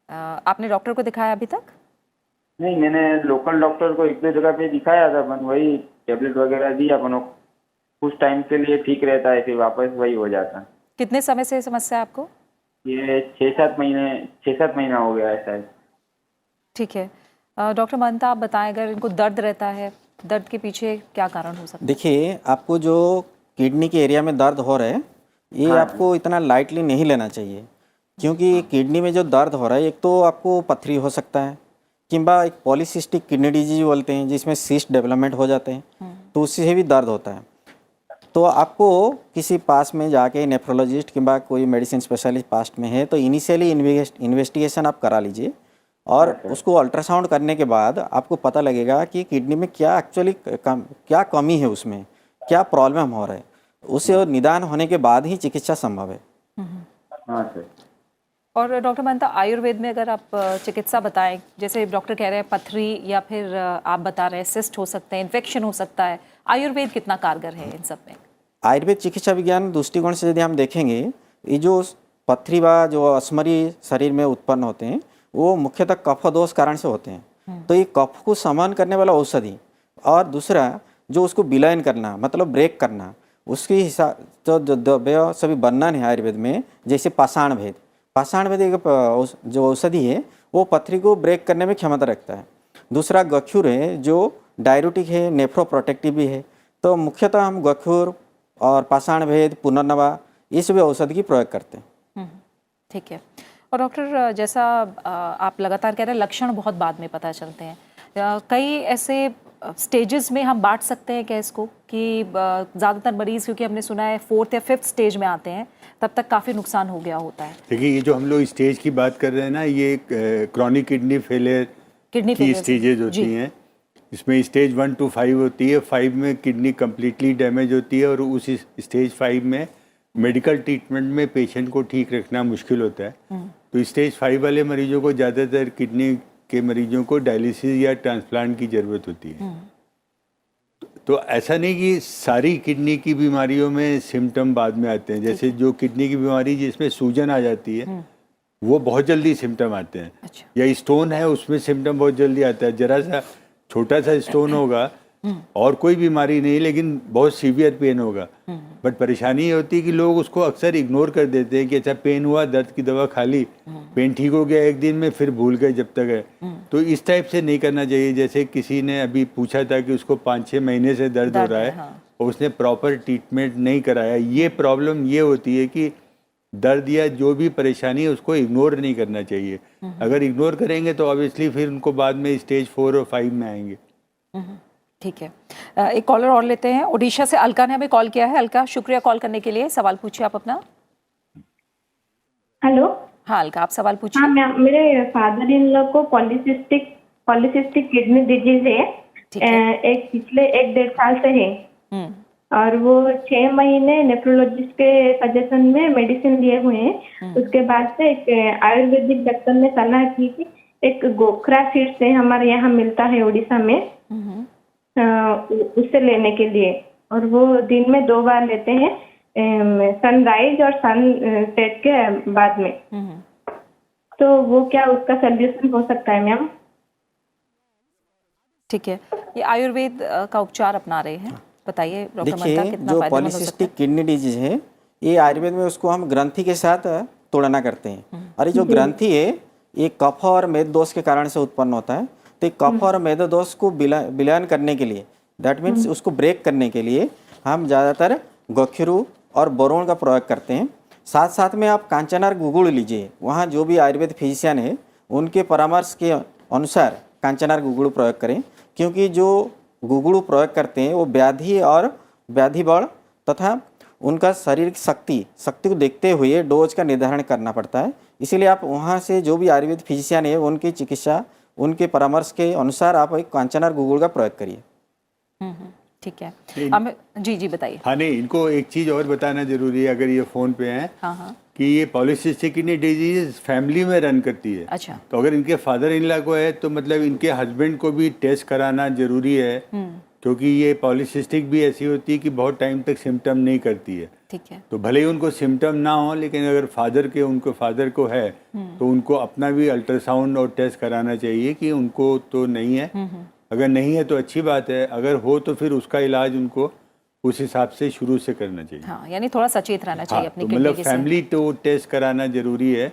आपने डॉक्टर को दिखाया अभी तक? नहीं, मैंने लोकल डॉक्टर को 1-2 जगह पे दिखाया था, पर वही टेबलेट वगैरह दिया, अपन कुछ टाइम के लिए ठीक रहता है, फिर वापस वही हो जाता है। कितने समय से समस्या है आपको? ये 6-7 महीना हो गया है शायद। ठीक है। डॉक्टर महंता, आप बताएं, अगर इनको दर्द रहता है, दर्द के पीछे क्या कारण हो सकता है? देखिए, आपको जो किडनी के एरिया में दर्द हो रहा है ये आपको इतना लाइटली नहीं लेना चाहिए, क्योंकि किडनी में जो दर्द हो रहा है, एक तो आपको पथरी हो सकता है, किंबा एक पॉलीसिस्टिक किडनी डिजीज बोलते हैं जिसमें सिस्ट डेवलपमेंट हो जाते हैं, तो उससे भी दर्द होता है। तो आपको किसी पास में जाके नेफ्रोलॉजिस्ट किंबा कोई मेडिसिन स्पेशलिस्ट पास में है तो इनिशियली इन्वेस्टिगेशन आप करा लीजिए, और उसको अल्ट्रासाउंड करने के बाद आपको पता लगेगा कि किडनी में क्या एक्चुअली क्या कमी है, उसमें क्या प्रॉब्लम हो रहा है। उसे निदान होने के बाद ही चिकित्सा संभव है। हाँ सर। और डॉक्टर महंता, आयुर्वेद में अगर आप चिकित्सा बताएं, जैसे डॉक्टर कह रहे हैं पथरी या फिर आप बता रहे हैं सिस्ट हो सकते हैं, इन्फेक्शन हो सकता है, आयुर्वेद कितना कारगर है इन सब में? आयुर्वेद चिकित्सा विज्ञान दृष्टिकोण से यदि हम देखेंगे, ये जो पथरी व जो अस्मरी शरीर में उत्पन्न होते हैं वो मुख्यतः कफ दोष कारण से होते हैं। तो ये कफ को शमन करने वाला औषधि, और दूसरा जो उसको विलयन करना मतलब ब्रेक करना, उसके हिसाब तो द्रव्य सभी वर्णन है आयुर्वेद में, जैसे पाषाण भेद एक जो औषधि है वो पथरी को ब्रेक करने में क्षमता रखता है। दूसरा गख्यूर है जो डायरेटिक है, नेफ्रोप्रोटेक्टिव भी है। तो मुख्यतः हम गख्यूर और पाषाण भेद, पुनर्नवा, ये सभी औषधि की प्रयोग करते हैं। ठीक है। और डॉक्टर, जैसा आप लगातार कह रहे हैं लक्षण बहुत बाद में पता चलते हैं, कई ऐसे स्टेजेस में हम बांट सकते हैं क्या इसको, कि ज़्यादातर मरीज़, क्योंकि हमने सुना है 4th या 5th स्टेज में आते हैं, तब तक काफ़ी नुकसान हो गया होता है? देखिए, ये जो हम लोग स्टेज की बात कर रहे हैं ना, ये क्रॉनिक किडनी फेलियर की स्टेजेज होती हैं। इसमें स्टेज 1 to 5 होती है। 5 में किडनी कम्प्लीटली डैमेज होती है और उस स्टेज 5 में मेडिकल ट्रीटमेंट में पेशेंट को ठीक रखना मुश्किल होता है। तो स्टेज 5 वाले मरीजों को, ज़्यादातर किडनी के मरीजों को डायलिसिस या ट्रांसप्लांट की ज़रूरत होती है। तो ऐसा नहीं कि सारी किडनी की बीमारियों में सिम्टम बाद में आते हैं। जैसे जो किडनी की बीमारी जिसमें सूजन आ जाती है वो बहुत जल्दी सिम्टम आते हैं। या स्टोन है, उसमें सिम्टम बहुत जल्दी आता है। जरा सा छोटा सा स्टोन होगा और कोई बीमारी नहीं, लेकिन बहुत सीवियर पेन होगा। बट परेशानी ये होती है कि लोग उसको अक्सर इग्नोर कर देते हैं कि अच्छा पेन हुआ, दर्द की दवा खा ली, पेन ठीक हो गया एक दिन में, फिर भूल गए जब तक है। तो इस टाइप से नहीं करना चाहिए। जैसे किसी ने अभी पूछा था कि उसको 5-6 महीने से दर्द हो रहा है और उसने प्रॉपर ट्रीटमेंट नहीं कराया। ये प्रॉब्लम ये होती है कि दर्द या जो भी परेशानी है उसको इग्नोर नहीं करना चाहिए। अगर इग्नोर करेंगे तो ऑब्वियसली फिर उनको बाद में स्टेज 4 और 5 में आएंगे। ठीक है। एक कॉलर और लेते हैं। ओडिशा से अलका ने हमें कॉल किया है। अलका, शुक्रिया कॉल करने के लिए। सवाल पूछिए आप अपना। हेलो। हाँ अलका, आप सवाल पूछिए। हाँ मैम, मेरे फादर इन लॉ को पॉलीसिस्टिक किडनी डिजीज है। एक पिछले 1-1.5 साल से है और वो 6 महीने नेफ्रोलॉजिस्ट के सजेशन में मेडिसिन लिए हुए हैं। उसके बाद से एक आयुर्वेदिक डॉक्टर ने सलाह की कि एक गोखरा सीड से हमारे यहाँ मिलता है उड़ीसा में, उससे लेने के लिए, और वो दिन में 2 बार लेते हैं, सनराइज और सनसेट के बाद में। तो वो क्या उसका सोल्यूशन हो सकता है मैम? ठीक है। ये आयुर्वेद का उपचार अपना रहे हैं, बताइए डॉक्टर महंता, देखिए, कितना जो फायदेमंद हो सकता पॉलीसिस्टिक किडनी डिजीज है, ये आयुर्वेद में उसको हम ग्रंथि के साथ तुलना करते हैं। और ये जो ग्रंथि है ये कफ और मेद दोष के कारण से उत्पन्न होता है। तो कफ और मेद दोष को विलयन करने के लिए, दैट मीन्स उसको ब्रेक करने के लिए हम ज़्यादातर गख्यरू और बोरोन का प्रयोग करते हैं। साथ साथ में आप कांचनार गुगुड़ लीजिए, वहाँ जो भी आयुर्वेद फिजिशियन है उनके परामर्श के अनुसार कांचनार गुगुड़ प्रयोग करें, क्योंकि जो गुगुड़ प्रयोग करते हैं वो व्याधि और व्याधि बल तथा उनका शरीर की शक्ति को देखते हुए डोज का निर्धारण करना पड़ता है। इसीलिए आप वहाँ से जो भी आयुर्वेद फिजिशियन है उनकी चिकित्सा, उनके परामर्श के अनुसार आप एक कांचनार गुगुड़ का प्रयोग करिए। ठीक है। जी बताइए। हाँ नहीं, इनको एक चीज़ और बताना जरूरी है अगर ये फ़ोन पे हैं। हाँ। कि ये पॉलीसिस्टिक किडनी डिजीज फैमिली में रन करती है। अच्छा। तो अगर इनके फादर इन लॉ को है तो मतलब इनके हस्बैंड को भी टेस्ट कराना जरूरी है, क्योंकि ये पॉलीसिस्टिक भी ऐसी होती है कि बहुत टाइम तक सिम्टम नहीं करती है। ठीक है। तो भले ही उनको सिम्टम ना हो, लेकिन अगर उनको फादर को है तो उनको अपना भी अल्ट्रासाउंड और टेस्ट कराना चाहिए कि उनको तो नहीं है। अगर नहीं है तो अच्छी बात है, अगर हो तो फिर उसका इलाज उनको उस हिसाब से शुरू से करना चाहिए। हाँ, यानी थोड़ा सचेत रहना चाहिए अपनी तो किडनी मतलब के फैमिली तो टेस्ट कराना जरूरी है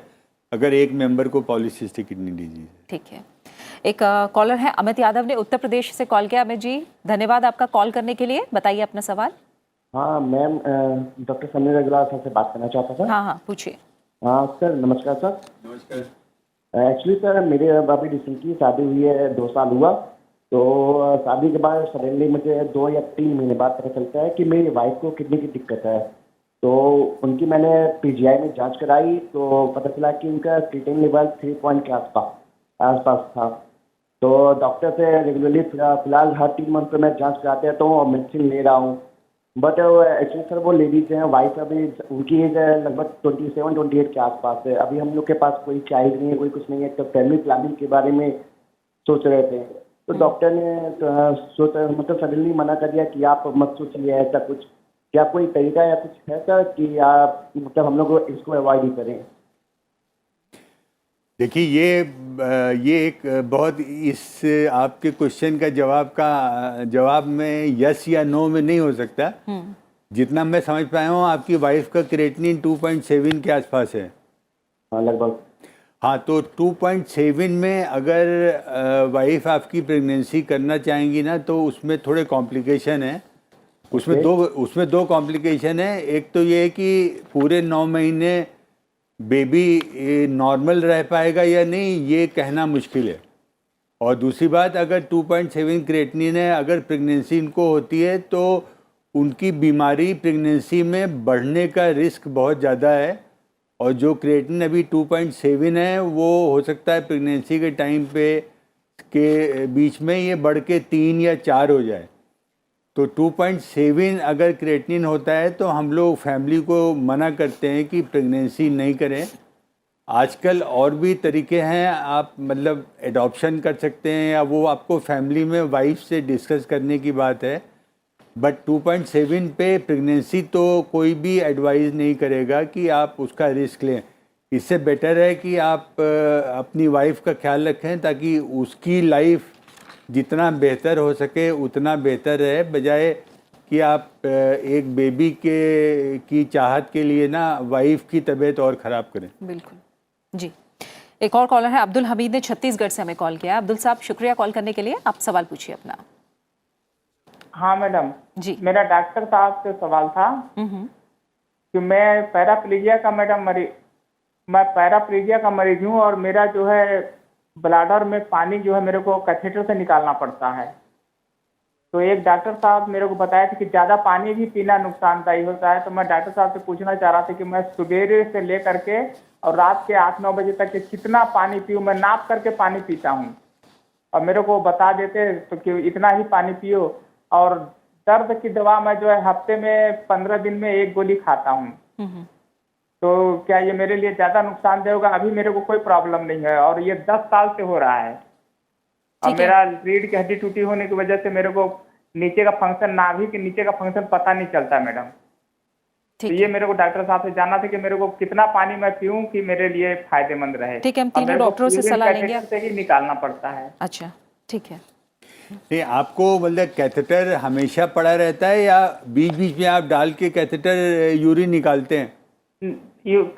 अगर एक मेंबर को पॉलीसिस्टिक किडनी डिजीज है। ठीक है। एक कॉलर है अमित यादव ने उत्तर प्रदेश से कॉल किया। अमित जी, धन्यवाद आपका कॉल करने के लिए। बताइए अपना सवाल। हाँ ma'am, doctor Sameer Agarwal sir से बात करना चाहता था। हाँ पूछिए। हाँ सर, नमस्कार सर। नमस्कार। एक्चुअली सर, मेरे अभी रिसेंटली शादी हुई है, 2 साल हुआ। तो शादी के बाद सडनली मुझे 2 या 3 महीने बाद पता चलता है कि मेरी वाइफ को किडनी की दिक्कत है। तो उनकी मैंने पीजीआई में जांच कराई तो पता चला कि उनका क्रिएटिनिन लेवल 3 पॉइंट के आसपास। आसपास था। तो डॉक्टर से रेगुलरली फिलहाल हर 3 मंथ पे मैं जांच कराते रहता हूँ और मेडिसिन ले रहा हूँ। बट एक्चुअली सर वो लेडीज हैं, वाइफ अभी उनकी एज लगभग 27-28 के आसपास है। अभी हम लोग के पास कोई चाइल्ड नहीं है, कोई कुछ नहीं है, तो फैमिली प्लानिंग के बारे में सोच रहे थे। तो डॉक्टर ने मतलब सडनली मना कर दिया कि आप मत सोचिए ऐसा कुछ। क्या कोई तरीका या कुछ है सर कि आप मतलब हम लोग इसको अवॉइड ही करें? देखिए ये एक बहुत इस आपके क्वेश्चन का जवाब में यस या नो में नहीं हो सकता। जितना मैं समझ पाया हूँ आपकी वाइफ का क्रिएटिनिन 2.7 के आसपास है। लगभग। हाँ, तो 2.7 में अगर वाइफ आपकी प्रेगनेंसी करना चाहेंगी ना तो उसमें थोड़े कॉम्प्लिकेशन है। उसमें दो कॉम्प्लिकेशन है। एक तो ये है कि पूरे 9 महीने बेबी नॉर्मल रह पाएगा या नहीं ये कहना मुश्किल है। और दूसरी बात, अगर 2.7 क्रिएटिनिन है, अगर प्रेगनेंसी इनको होती है तो उनकी बीमारी प्रेगनेंसी में बढ़ने का रिस्क बहुत ज़्यादा है। और जो क्रिएटिनिन अभी 2.7 है वो हो सकता है प्रेगनेंसी के टाइम पे के बीच में ये बढ़ के 3 या 4 हो जाए। तो 2.7 अगर क्रिएटिनिन होता है तो हम लोग फैमिली को मना करते हैं कि प्रेगनेंसी नहीं करें। आजकल और भी तरीके हैं, आप मतलब एडॉप्शन कर सकते हैं या वो आपको फैमिली में वाइफ से डिस्कस करने की बात है। बट 2.7 पे प्रेगनेंसी तो कोई भी एडवाइस नहीं करेगा कि आप उसका रिस्क लें। इससे बेटर है कि आप अपनी वाइफ का ख्याल रखें ताकि उसकी लाइफ जितना बेहतर हो सके उतना बेहतर रहे, बजाय कि आप एक बेबी की चाहत के लिए ना वाइफ की तबीयत और ख़राब करें। बिल्कुल जी। एक और कॉलर है अब्दुल हमीद ने छत्तीसगढ़ से हमें कॉल किया। अब्दुल साहब शुक्रिया कॉल करने के लिए। आप सवाल पूछिए अपना। हाँ मैडम जी। मेरा डॉक्टर साहब से सवाल था कि मैं पैराप्लीजिया का मरीज हूँ और मेरा जो है ब्लाडर में पानी जो है मेरे को कैथेटर से निकालना पड़ता है। तो एक डॉक्टर साहब मेरे को बताया था कि ज़्यादा पानी भी पीना नुकसानदायी होता है। तो मैं डॉक्टर साहब से पूछना चाह रहा था कि मैं सुबेरे से लेकर के और रात के 8-9 बजे तक के कितना पानी पीऊँ। मैं नाप करके पानी पीता हूँ और मेरे को बता देते तो कि इतना ही पानी पियो। और दर्द की दवा मैं जो है हफ्ते में 15 दिन में 1 गोली खाता हूँ। तो क्या ये मेरे लिए ज़्यादा नुकसानदेह होगा? अभी मेरे को कोई प्रॉब्लम नहीं है और ये 10 साल से हो रहा है। और मेरा रीढ़ की हड्डी टूटी होने की वजह से मेरे को नीचे का फंक्शन, नाभि के नीचे का फंक्शन पता नहीं चलता मैडम। तो ये मेरे को डॉक्टर साहब से जानना था कि मेरे को कितना पानी मैं पीऊँ कि मेरे लिए फायदेमंद रहे। ठीक है, हम तीनों डॉक्टरों से सलाह लेंगे। से ही निकालना पड़ता है। अच्छा ठीक है। नहीं, आपको मतलब कैथेटर हमेशा पड़ा रहता है या बीच बीच में आप डाल के कैथेटर यूरिन निकालते हैं?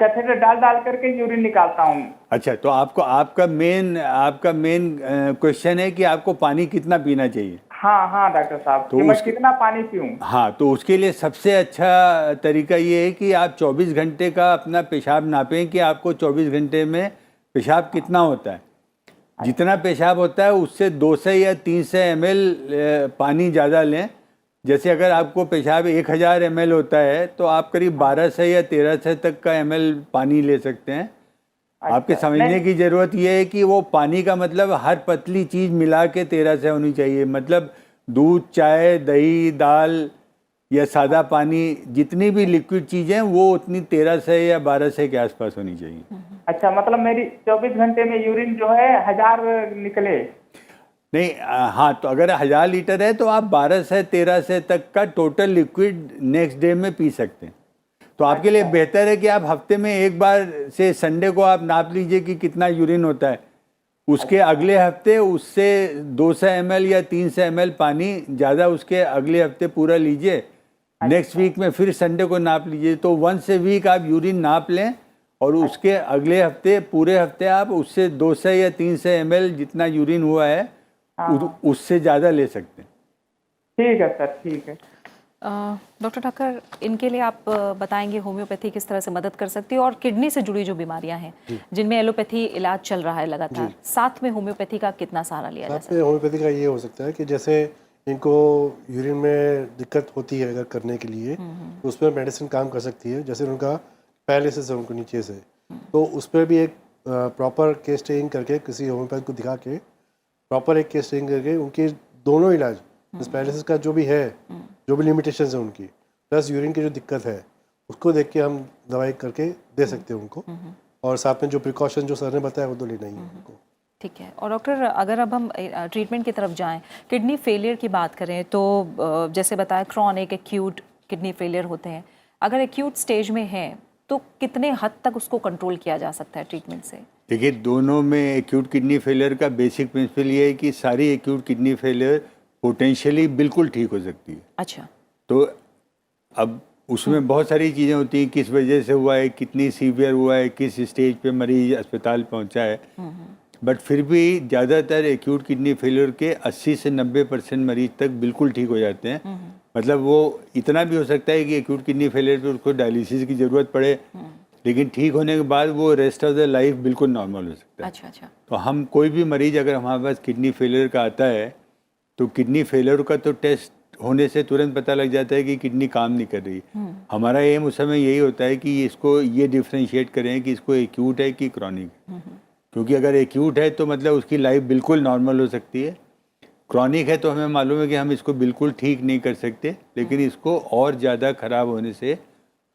कैथेटर डाल करके यूरिन निकालता हूँ। अच्छा, तो आपका मेन क्वेश्चन है कि आपको पानी कितना पीना चाहिए? हाँ डॉक्टर साहब, तो मैं कितना पानी पीऊँ? हाँ, तो उसके लिए सबसे अच्छा तरीका ये है कि आप 24 घंटे का अपना पेशाब नापें कि आपको 24 घंटे में पेशाब कितना होता है। जितना पेशाब होता है उससे 200 या 300 ml पानी ज़्यादा लें। जैसे अगर आपको पेशाब 1000 ml होता है तो आप करीब 1200 या 1300 तक का ml पानी ले सकते हैं। आपके समझने की ज़रूरत यह है कि वो पानी का मतलब हर पतली चीज़ मिला के 1300 होनी चाहिए। मतलब दूध, चाय, दही, दाल या सादा पानी, जितनी भी लिक्विड चीज़ें वो उतनी 1300 या 1200 के आसपास होनी चाहिए। अच्छा, मतलब मेरी 24 घंटे में यूरिन जो है 1000 निकले? नहीं, हाँ, तो अगर 1000 लीटर है तो आप 1200-1300 तक का टोटल लिक्विड नेक्स्ट डे में पी सकते हैं। तो आपके लिए बेहतर है कि आप हफ्ते में एक बार से संडे को आप नाप लीजिए कि कितना यूरिन होता है। उसके अगले हफ्ते उससे 200 ml या 300 ml पानी ज़्यादा उसके अगले हफ्ते पूरा लीजिए। नेक्स्ट वीक में फिर संडे को नाप लीजिए। तो 1 वीक आप यूरिन नाप लें और उसके अगले हफ्ते पूरे हफ्ते आप उससे 200 या 300 ml जितना यूरिन हुआ है उससे ज़्यादा ले सकते हैं। ठीक है सर, ठीक है। डॉक्टर ठाकर, इनके लिए आप बताएंगे होम्योपैथी किस तरह से मदद कर सकती है, और किडनी से जुड़ी जो बीमारियां हैं जिनमें एलोपैथी इलाज चल रहा है लगातार, साथ में होम्योपैथी का कितना सहारा लिया जा सकता है? होम्योपैथी का ये हो सकता है कि जैसे इनको यूरिन में दिक्कत होती है अगर करने के लिए तो उस पर मेडिसिन काम कर सकती है। जैसे उनका पैरालिसिस है उनको नीचे से, तो उस पर भी एक प्रॉपर केस टेकिंग करके किसी होम्योपैथ को दिखा के प्रॉपर एक केस टेकिंग करके उनके दोनों इलाज इस पैरालिसिस का जो भी है, जो भी लिमिटेशंस है उनकी, प्लस यूरिन की जो दिक्कत है उसको देख के हम दवाई करके दे सकते हैं उनको। और साथ में जो प्रिकॉशन जो सर ने बताया वो तो लेना ही है उनको। ठीक है। और डॉक्टर अगर अब हम ट्रीटमेंट की तरफ जाएं, किडनी फेलियर की बात करें तो जैसे बताया क्रॉनिक एक्यूट किडनी फेलियर होते हैं, अगर एक्यूट स्टेज में है तो कितने हद तक उसको कंट्रोल किया जा सकता है ट्रीटमेंट से? देखिए, दोनों में एक्यूट किडनी फेलियर का बेसिक प्रिंसिपल ये है कि सारी एक्यूट किडनी फेलियर पोटेंशियली बिल्कुल ठीक हो सकती है। अच्छा। तो अब उसमें बहुत सारी चीज़ें होती हैं, किस वजह से हुआ है, कितनी सीवियर हुआ है, किस स्टेज पे मरीज अस्पताल पहुंचा है। बट फिर भी ज़्यादातर एक्यूट किडनी फेलियर के 80 से 90% मरीज तक बिल्कुल ठीक हो जाते हैं। मतलब वो इतना भी हो सकता है कि एक्यूट किडनी फेलियर पे उसको डायलिसिस की ज़रूरत पड़े, लेकिन ठीक होने के बाद वो रेस्ट ऑफ द लाइफ बिल्कुल नॉर्मल हो सकता है। अच्छा अच्छा। तो हम कोई भी मरीज अगर हमारे पास किडनी फेलियर का आता है तो किडनी फेलियर का तो टेस्ट होने से तुरंत पता लग जाता है कि किडनी काम नहीं कर रही। हमारा एम उस समय यही होता है कि इसको ये डिफ्रेंशिएट करें कि इसको एक्यूट है कि क्रॉनिक है। क्योंकि अगर एक्यूट है तो मतलब उसकी लाइफ बिल्कुल नॉर्मल हो सकती है, क्रॉनिक है तो हमें मालूम है कि हम इसको बिल्कुल ठीक नहीं कर सकते, लेकिन इसको और ज़्यादा ख़राब होने से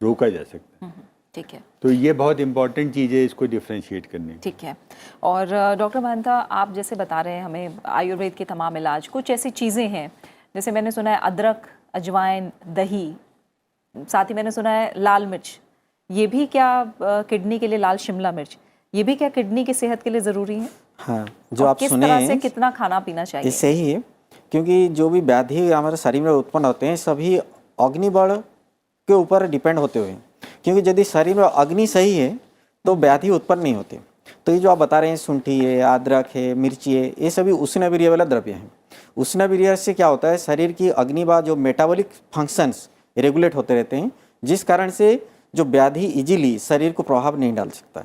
रोका जा सकता है। ठीक है। तो ये बहुत इंपॉर्टेंट चीज़ है इसको डिफ्रेंशिएट करने की। ठीक है। और डॉक्टर महंता, आप जैसे बता रहे हैं हमें आयुर्वेद के तमाम इलाज, कुछ ऐसी चीज़ें हैं जैसे मैंने सुना है अदरक, अजवाइन, दही, साथ ही मैंने सुना है लाल मिर्च, ये भी क्या किडनी के लिए, लाल शिमला मिर्च, ये भी क्या किडनी की सेहत के लिए ज़रूरी है? हाँ, जो आप किस सुने तरह से कितना खाना पीना चाहिए? इससे ही है, क्योंकि जो भी व्याधि हमारे शरीर में उत्पन्न होते हैं सभी अग्निबल के ऊपर डिपेंड होते हुए, क्योंकि यदि शरीर में अग्नि सही है तो व्याधि उत्पन्न नहीं होते। तो ये जो आप बता रहे हैं शुंठी है, अदरक है, मिर्ची है, ये सभी उष्णवीर्य वाला द्रव्य हैं। उष्णवीर्य से क्या होता है, शरीर की अग्निबा जो मेटाबॉलिक फंक्शंस रेगुलेट होते रहते हैं, जिस कारण से जो व्याधि इजीली शरीर को प्रभाव नहीं डाल सकता।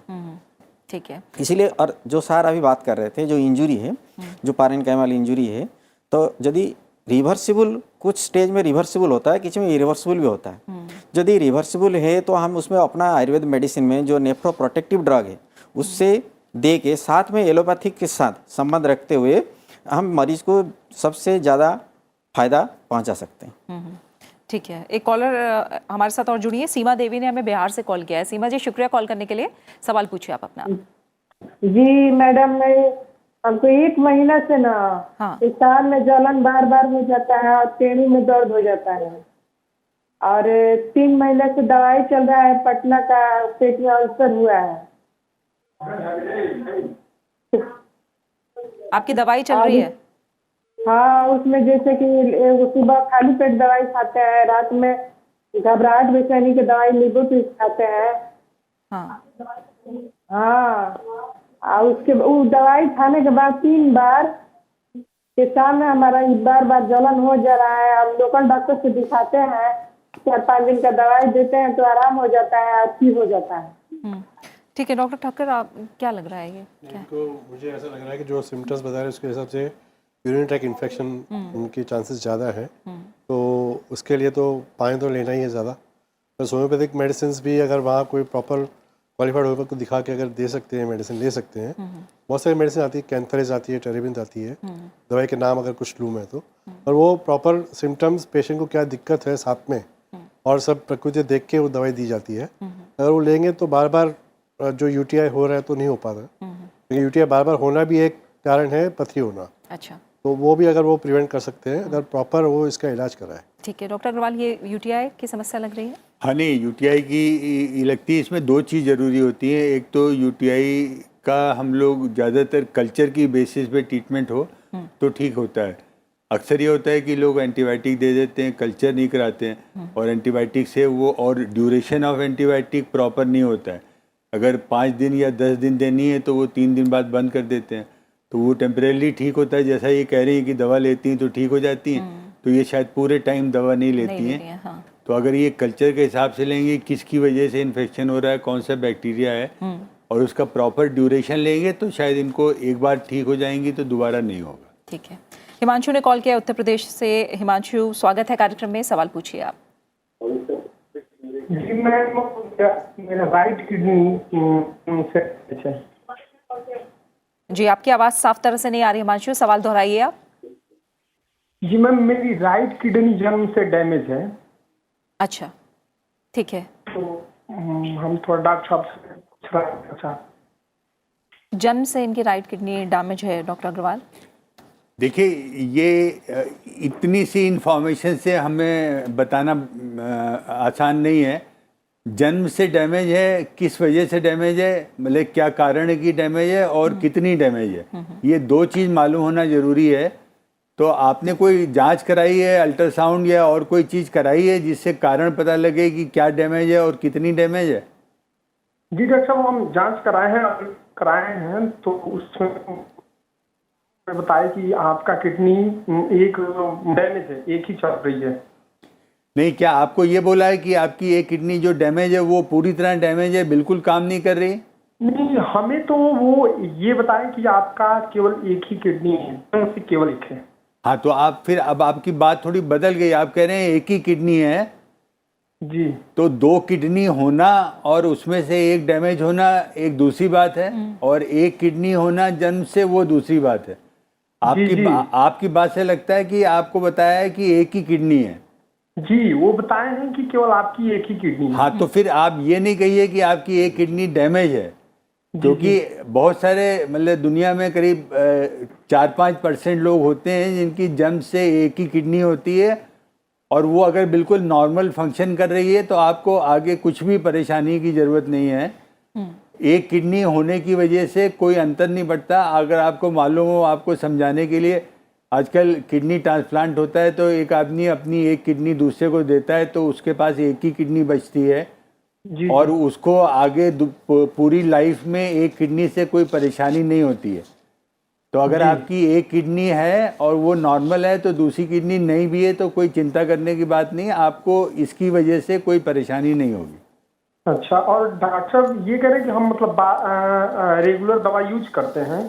ठीक है। इसीलिए, और जो सर अभी बात कर रहे थे, जो इंजुरी है, जो पारेन्काइमल इंजुरी है, तो यदि रिवर्सिबल, कुछ स्टेज में रिवर्सिबल होता है, किसी में इरिवर्सिबल भी होता है। यदि रिवर्सिबल है तो हम उसमें अपना आयुर्वेद मेडिसिन में जो नेफ्रोप्रोटेक्टिव ड्रग है उससे दे के साथ में एलोपैथिक के साथ संबंध रखते हुए हम मरीज को सबसे ज़्यादा फायदा पहुंचा सकते हैं। ठीक है। एक कॉलर हमारे साथ और जुड़ी है, सीमा देवी ने हमें बिहार से कॉल किया है। सीमा जी, शुक्रिया कॉल करने के लिए। सवाल पूछिए आप अपना। जी मैडम, मैं हमको 1 महीना से ना पेशाब में जलन बार बार हो जाता है और टेढ़ी में दर्द हो जाता है, और 3 महीने से दवाई चल रहा है, पटना का पेट में अल्सर हुआ है। आपकी दवाई चल रही है? हाँ, उसमें जैसे कि सुबह खाली पेट दवाई खाते हैं, रात में घबराहट बेचैनी की दवाई नींबू पीस खाते हैं। हाँ, और उसके वो दवाई खाने के बाद 3 बार पेशाब में हमारा बार बार जलन हो जा रहा है। हम लोकल डॉक्टर से दिखाते हैं, 4-5 दिन का दवाई देते हैं तो आराम हो जाता है, अच्छी हो जाता है। ठीक है। डॉक्टर ठाकर, आप क्या लग रहा है ये क्या? मुझे ऐसा लग रहा है कि जो सिम्टम्स बता रहे हैं उसके हिसाब से यूरिनरी ट्रैक्ट इन्फेक्शन उनके चांसेस ज़्यादा है। तो उसके लिए तो पानी तो लेना ही है ज़्यादा। तो होम्योपैथिक मेडिसिन भी अगर वहाँ कोई प्रॉपर क्वालिफाइड होम्योपैथ को दिखा के अगर दे सकते हैं, मेडिसिन ले सकते हैं। बहुत सारी मेडिसिन आती है, कैंथरेज आती है, टेरेबिन आती है, दवाई के नाम अगर कुछ लूँ मैं तो, और वो प्रॉपर सिम्टम्स, पेशेंट को क्या दिक्कत है साथ में, और सब प्रकृति देख के वो दवाई दी जाती है। अगर वो लेंगे तो बार बार जो यूटीआई हो रहा है तो नहीं हो पाता, क्योंकि यूटीआई बार बार होना भी एक कारण है पथरी होना। अच्छा। तो वो भी अगर वो प्रिवेंट कर सकते हैं अगर प्रॉपर वो इसका इलाज कराए। ठीक है। डॉक्टर अग्रवाल, ये यूटीआई की समस्या लग रही है? हाँ, नहीं, यूटीआई की लगती है, इसमें 2 चीज़ ज़रूरी होती है। एक तो यूटीआई का हम लोग ज़्यादातर कल्चर की बेसिस पे ट्रीटमेंट हो तो ठीक होता है। अक्सर ये होता है कि लोग एंटीबायोटिक दे देते हैं, कल्चर नहीं कराते हैं, और एंटीबायोटिक से वो, और ड्यूरेशन ऑफ एंटीबायोटिक प्रॉपर नहीं होता है। अगर 5 दिन या 10 दिन देनी है तो वो 3 दिन बाद बंद कर देते हैं, तो वो टेम्परेली ठीक होता है। जैसा ये कह रही हैं कि दवा लेती हैं तो ठीक हो जाती हैं, तो ये शायद पूरे टाइम दवा नहीं लेती हैं। हाँ। तो अगर ये कल्चर के हिसाब से लेंगे, किसकी वजह से इन्फेक्शन हो रहा है, कौन सा बैक्टीरिया है, और उसका प्रॉपर ड्यूरेशन लेंगे तो शायद इनको एक बार ठीक हो जाएंगी तो दोबारा नहीं होगा। ठीक है। हिमांशु ने कॉल किया उत्तर प्रदेश से। हिमांशु, स्वागत है कार्यक्रम में, सवाल पूछिए आप। जी मैम, मेरा राइट किडनी जी, आपकी आवाज़ साफ तरह से नहीं आ रही हिमांशु, सवाल दोहराइए आप। जी मैम, मेरी राइट किडनी जन्म से डैमेज है। अच्छा, ठीक है। तो हम थोड़ा डॉक्टर साहब से पूछ रहे हैं। अच्छा, जन्म से इनकी राइट किडनी डैमेज है डॉक्टर अग्रवाल? देखिए, ये इतनी सी इंफॉर्मेशन से हमें बताना आसान नहीं है। जन्म से डैमेज है, किस वजह से डैमेज है, मतलब क्या कारण है कि डैमेज है और कितनी डैमेज है, ये दो चीज़ मालूम होना ज़रूरी है। तो आपने कोई जांच कराई है, अल्ट्रासाउंड या और कोई चीज़ कराई है जिससे कारण पता लगे कि क्या डैमेज है और कितनी डैमेज है? जी डॉक्टर साहब, हम जांच कराए हैं तो उसमें बताया कि आपका किडनी एक डैमेज है, एक ही चल रही है। नहीं, क्या आपको ये बोला है कि आपकी एक किडनी जो डैमेज है वो पूरी तरह डैमेज है, बिल्कुल काम नहीं कर रही? नहीं, हमें तो वो ये बताया कि आपका केवल एक ही किडनी है, केवल एक है। हाँ, तो आप फिर अब आपकी बात थोड़ी बदल गई, आप कह रहे हैं एक ही किडनी है। जी। तो दो किडनी होना और उसमें से एक डैमेज होना एक दूसरी बात है, और एक किडनी होना जन्म से वो दूसरी बात है। आपकी बात से लगता है कि आपको बताया है कि एक ही किडनी है। जी, वो बताए हैं कि केवल आपकी एक ही किडनी है। हाँ, तो फिर आप ये नहीं कहिए कि आपकी एक किडनी डैमेज है, क्योंकि बहुत सारे मतलब दुनिया में करीब 4-5% लोग होते हैं जिनकी जन्म से एक ही किडनी होती है, और वो अगर बिल्कुल नॉर्मल फंक्शन कर रही है तो आपको आगे कुछ भी परेशानी की ज़रूरत नहीं है। एक किडनी होने की वजह से कोई अंतर नहीं पड़ता। अगर आपको मालूम हो, आपको समझाने के लिए, आजकल किडनी ट्रांसप्लांट होता है तो एक आदमी अपनी एक किडनी दूसरे को देता है तो उसके पास एक ही किडनी बचती है, और उसको आगे पूरी लाइफ में एक किडनी से कोई परेशानी नहीं होती है। तो अगर आपकी एक किडनी है और वो नॉर्मल है तो दूसरी किडनी नहीं भी है तो कोई चिंता करने की बात नहीं, आपको इसकी वजह से कोई परेशानी नहीं होगी। अच्छा, और डॉक्टर साहब ये कह रहे हैं कि हम मतलब रेगुलर दवा यूज करते हैं?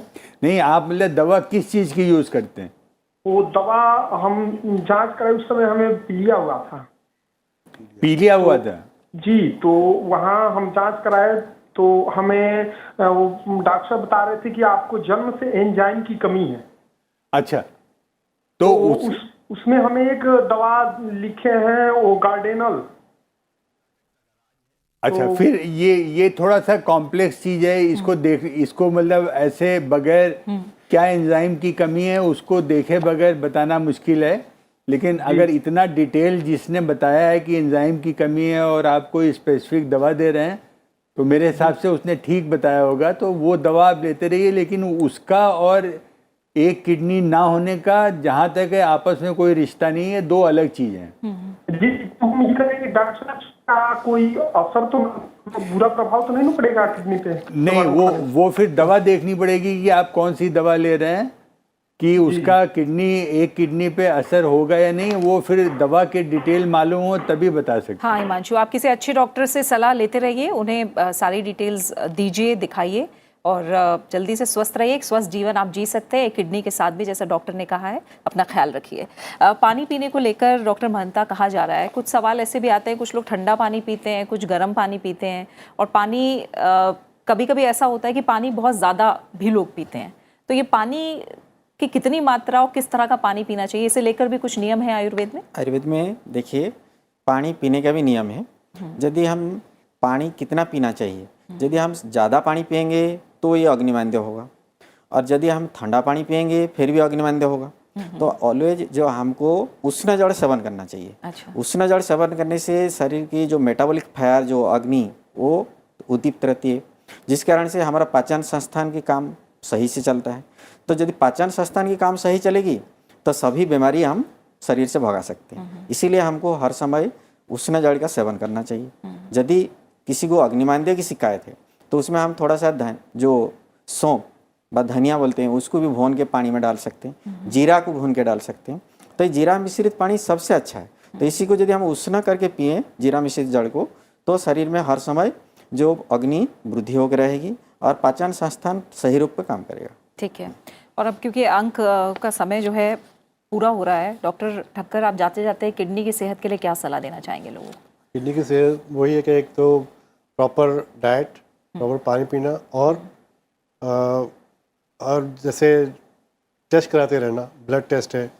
नहीं, आप मतलब दवा किस चीज़ की यूज़ करते हैं? वो दवा हम जांच कराए उस समय हमें पीलिया हुआ था। पीलिया हुआ था? जी, तो वहाँ हम जांच कराए तो हमें वो डॉक्टर साहब बता रहे थे कि आपको जन्म से एंजाइम की कमी है। अच्छा, तो उसमें हमें एक दवा लिखे हैं, वो गार्डेनल। अच्छा, तो फिर ये थोड़ा सा कॉम्प्लेक्स चीज़ है, इसको मतलब ऐसे बगैर क्या एंजाइम की कमी है उसको देखे बगैर बताना मुश्किल है। लेकिन अगर इतना डिटेल जिसने बताया है कि एंजाइम की कमी है और आप कोई स्पेसिफिक दवा दे रहे हैं तो मेरे हिसाब से उसने ठीक बताया होगा, तो वो दवा आप लेते रहिए। लेकिन उसका और एक किडनी ना होने का जहाँ तक है आपस में कोई रिश्ता नहीं है, दो अलग चीज़ हैं। जी, तो हम ये करेंगे डॉक्टर साहब का कोई असर तो बुरा प्रभाव तो नहीं पड़ेगा किडनी पे? नहीं, वो फिर दवा देखनी पड़ेगी कि आप कौन सी दवा ले रहे हैं, कि उसका एक किडनी पे असर होगा या नहीं, वो फिर दवा के डिटेल मालूम हो तभी बता सकते। हाँ हिमांशु, आप किसी अच्छे डॉक्टर से सलाह लेते रहिए, उन्हें सारी डिटेल्स दीजिए, दिखाइए, और जल्दी से स्वस्थ रहिए। एक स्वस्थ जीवन आप जी सकते हैं एक किडनी के साथ भी, जैसा डॉक्टर ने कहा है। अपना ख्याल रखिए। पानी पीने को लेकर डॉक्टर महंता कहा जा रहा है, कुछ सवाल ऐसे भी आते हैं, कुछ लोग ठंडा पानी पीते हैं, कुछ गर्म पानी पीते हैं, और पानी कभी कभी ऐसा होता है कि पानी बहुत ज़्यादा भी लोग पीते हैं। तो ये पानी की कितनी मात्रा और किस तरह का पानी पीना चाहिए, इसे लेकर भी कुछ नियम है आयुर्वेद में? आयुर्वेद में देखिए, पानी पीने का भी नियम है। यदि हम पानी कितना पीना चाहिए, यदि हम ज़्यादा पानी पिएंगे तो ये अग्निमांद्य होगा, और यदि हम ठंडा पानी पिएंगे फिर भी अग्निमांद्य होगा। तो ऑलवेज जो हमको उष्ण जल सेवन करना चाहिए। अच्छा। उष्ण जल सेवन करने से शरीर की जो मेटाबॉलिक फायर, जो अग्नि, वो उद्दीप्त रहती है, जिस कारण से हमारा पाचन संस्थान के काम सही से चलता है। तो यदि पाचन संस्थान की काम सही चलेगी तो सभी बीमारी हम शरीर से भगा सकते हैं। इसीलिए हमको हर समय उष्ण जल का सेवन करना चाहिए। यदि किसी को अग्निमांद्य की शिकायत है तो उसमें हम थोड़ा सा जो सौंफ व धनिया बोलते हैं उसको भी भून के पानी में डाल सकते हैं, जीरा को भून के डाल सकते हैं। तो ये जीरा मिश्रित पानी सबसे अच्छा है। तो इसी को यदि हम उष्ण करके पिएं जीरा मिश्रित जल को, तो शरीर में हर समय जो अग्नि वृद्धि होकर रहेगी और पाचन संस्थान सही रूप में काम करेगा। ठीक है। और अब क्योंकि अंक का समय जो है पूरा हो रहा है, डॉक्टर ठक्कर, आप जाते जाते किडनी की सेहत के लिए क्या सलाह देना चाहेंगे लोगों को? किडनी की सेहत वही है कि एक तो प्रॉपर डाइट, प्रॉपर पानी पीना, और और जैसे टेस्ट कराते रहना, ब्लड टेस्ट है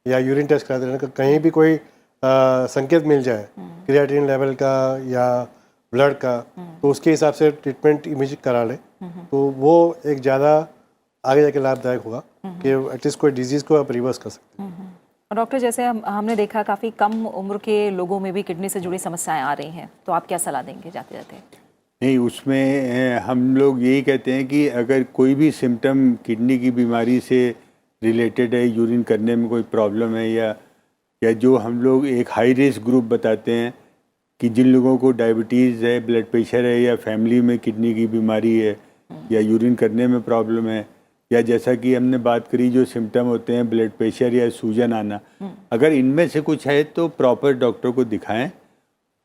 या यूरिन टेस्ट कराते रहना, कहीं भी कोई संकेत मिल जाए क्रिएटिनिन लेवल का या ब्लड का, तो उसके हिसाब से ट्रीटमेंट इमीडिएट करा ले, तो वो एक ज़्यादा आगे जाके लाभदायक होगा कि एटलीस्ट कोई डिजीज़ को आप रिवर्स कर सकते हैं। और डॉक्टर, जैसे हमने देखा काफ़ी कम उम्र के लोगों में भी किडनी से जुड़ी समस्याएं आ रही हैं, तो आप क्या सलाह देंगे जाते जाते? नहीं, उसमें हम लोग यही कहते हैं कि अगर कोई भी सिम्टम किडनी की बीमारी से रिलेटेड है, यूरिन करने में कोई प्रॉब्लम है या जो हम लोग एक हाई रिस्क ग्रुप बताते हैं कि जिन लोगों को डायबिटीज़ है, ब्लड प्रेशर है या फैमिली में किडनी की बीमारी है या यूरिन करने में प्रॉब्लम है, या जैसा कि हमने बात करी जो सिम्टम होते हैं ब्लड प्रेशर या सूजन आना, अगर इनमें से कुछ है तो प्रॉपर डॉक्टर को दिखाएं,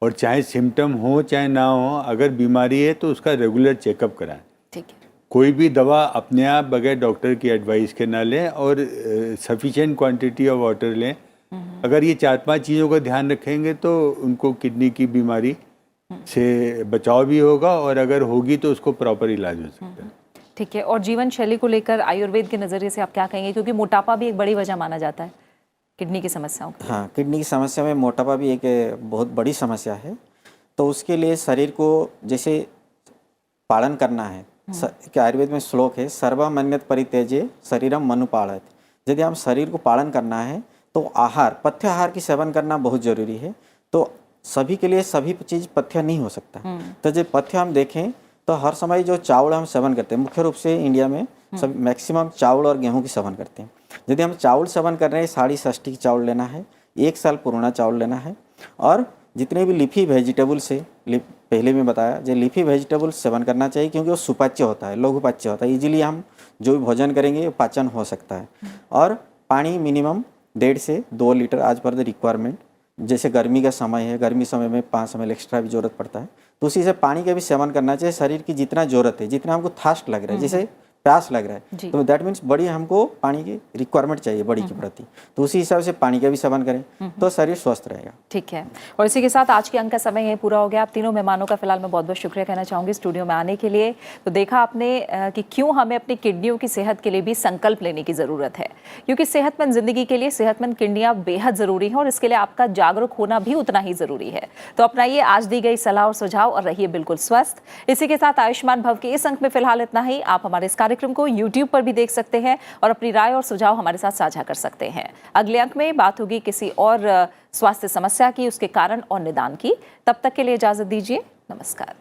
और चाहे सिम्टम हो चाहे ना हो, अगर बीमारी है तो उसका रेगुलर चेकअप कराएं। ठीक है। कोई भी दवा अपने आप बगैर डॉक्टर की एडवाइस के ना लें, और सफिशिएंट क्वांटिटी ऑफ वाटर लें। अगर ये 4-5 चीज़ों का ध्यान रखेंगे तो उनको किडनी की बीमारी से बचाव भी होगा, और अगर होगी तो उसको प्रॉपर इलाज हो सकता है। ठीक है। और जीवन शैली को लेकर आयुर्वेद के नज़रिए से आप क्या कहेंगे, क्योंकि मोटापा भी एक बड़ी वजह माना जाता है किडनी की समस्याओं की? हाँ, किडनी की समस्या में मोटापा भी एक बहुत बड़ी समस्या है। तो उसके लिए शरीर को जैसे पालन करना है, कि आयुर्वेद में श्लोक है, सर्वमन्यत परित्यज्य शरीरम मनुपालयत। यदि हम शरीर को पालन करना है तो आहार, पथ्य आहार की सेवन करना बहुत ज़रूरी है। तो सभी के लिए सभी चीज़ पथ्य नहीं हो सकता। तो जब पथ्य हम देखें तो हर समय जो चावल हम सेवन करते हैं, मुख्य रूप से इंडिया में सब मैक्सिमम चावल और गेहूं की सेवन करते हैं। यदि हम चावल सेवन कर रहे हैं, 60 चावल लेना है, 1 साल पुराना चावल लेना है, और जितने भी लीफी वेजिटेबल्स है, पहले में बताया, जो लीफी वेजिटेबल्स सेवन करना चाहिए, क्योंकि वो सुपाच्य होता है, लघुपाच्य होता है, इजीली हम जो भी भोजन करेंगे वो पाचन हो सकता है। और पानी मिनिमम 1.5 से 2 लीटर आज पर द रिक्वायरमेंट। जैसे गर्मी का समय है, गर्मी समय में 5 ml एक्स्ट्रा भी ज़रूरत पड़ता है, तो उसी से पानी का भी सेवन करना चाहिए। शरीर की जितना ज़रूरत है, जितना हमको थर्स्ट लग रहा है, जैसे प्यास लग रहा है, तो दैट मीन्स बड़ी हमको पानी की रिक्वायरमेंट चाहिए बॉडी के प्रति, तो उसी हिसाब से पानी का भी सेवन करें तो शरीर स्वस्थ रहेगा। ठीक है। और इसी के साथ आज के अंक का समय यही पूरा हो गया। आप तीनों मेहमानों का फिलहाल मैं बहुत बहुत शुक्रिया कहना चाहूँगी स्टूडियो में आने के लिए। तो देखा आपने कि क्यों हमें अपनी किडनियों की सेहत के लिए भी संकल्प लेने की ज़रूरत है, क्योंकि सेहतमंद जिंदगी के लिए सेहतमंद किडनियाँ बेहद ज़रूरी हैं, और इसके लिए आपका जागरूक होना भी उतना ही ज़रूरी है। तो अपनाइए आज दी गई सलाह और सुझाव और रहिए बिल्कुल स्वस्थ। इसी के साथ आयुष्मान भव के इस अंक में फिलहाल इतना ही। आप हमारे इस कार्यक्रम को यूट्यूब पर भी देख सकते हैं और अपनी राय और सुझाव हमारे साथ साझा कर सकते हैं। अगले अंक में बात होगी किसी और स्वास्थ्य समस्या की, उसके कारण और निदान की। तब तक के लिए इजाजत दीजिए। नमस्कार।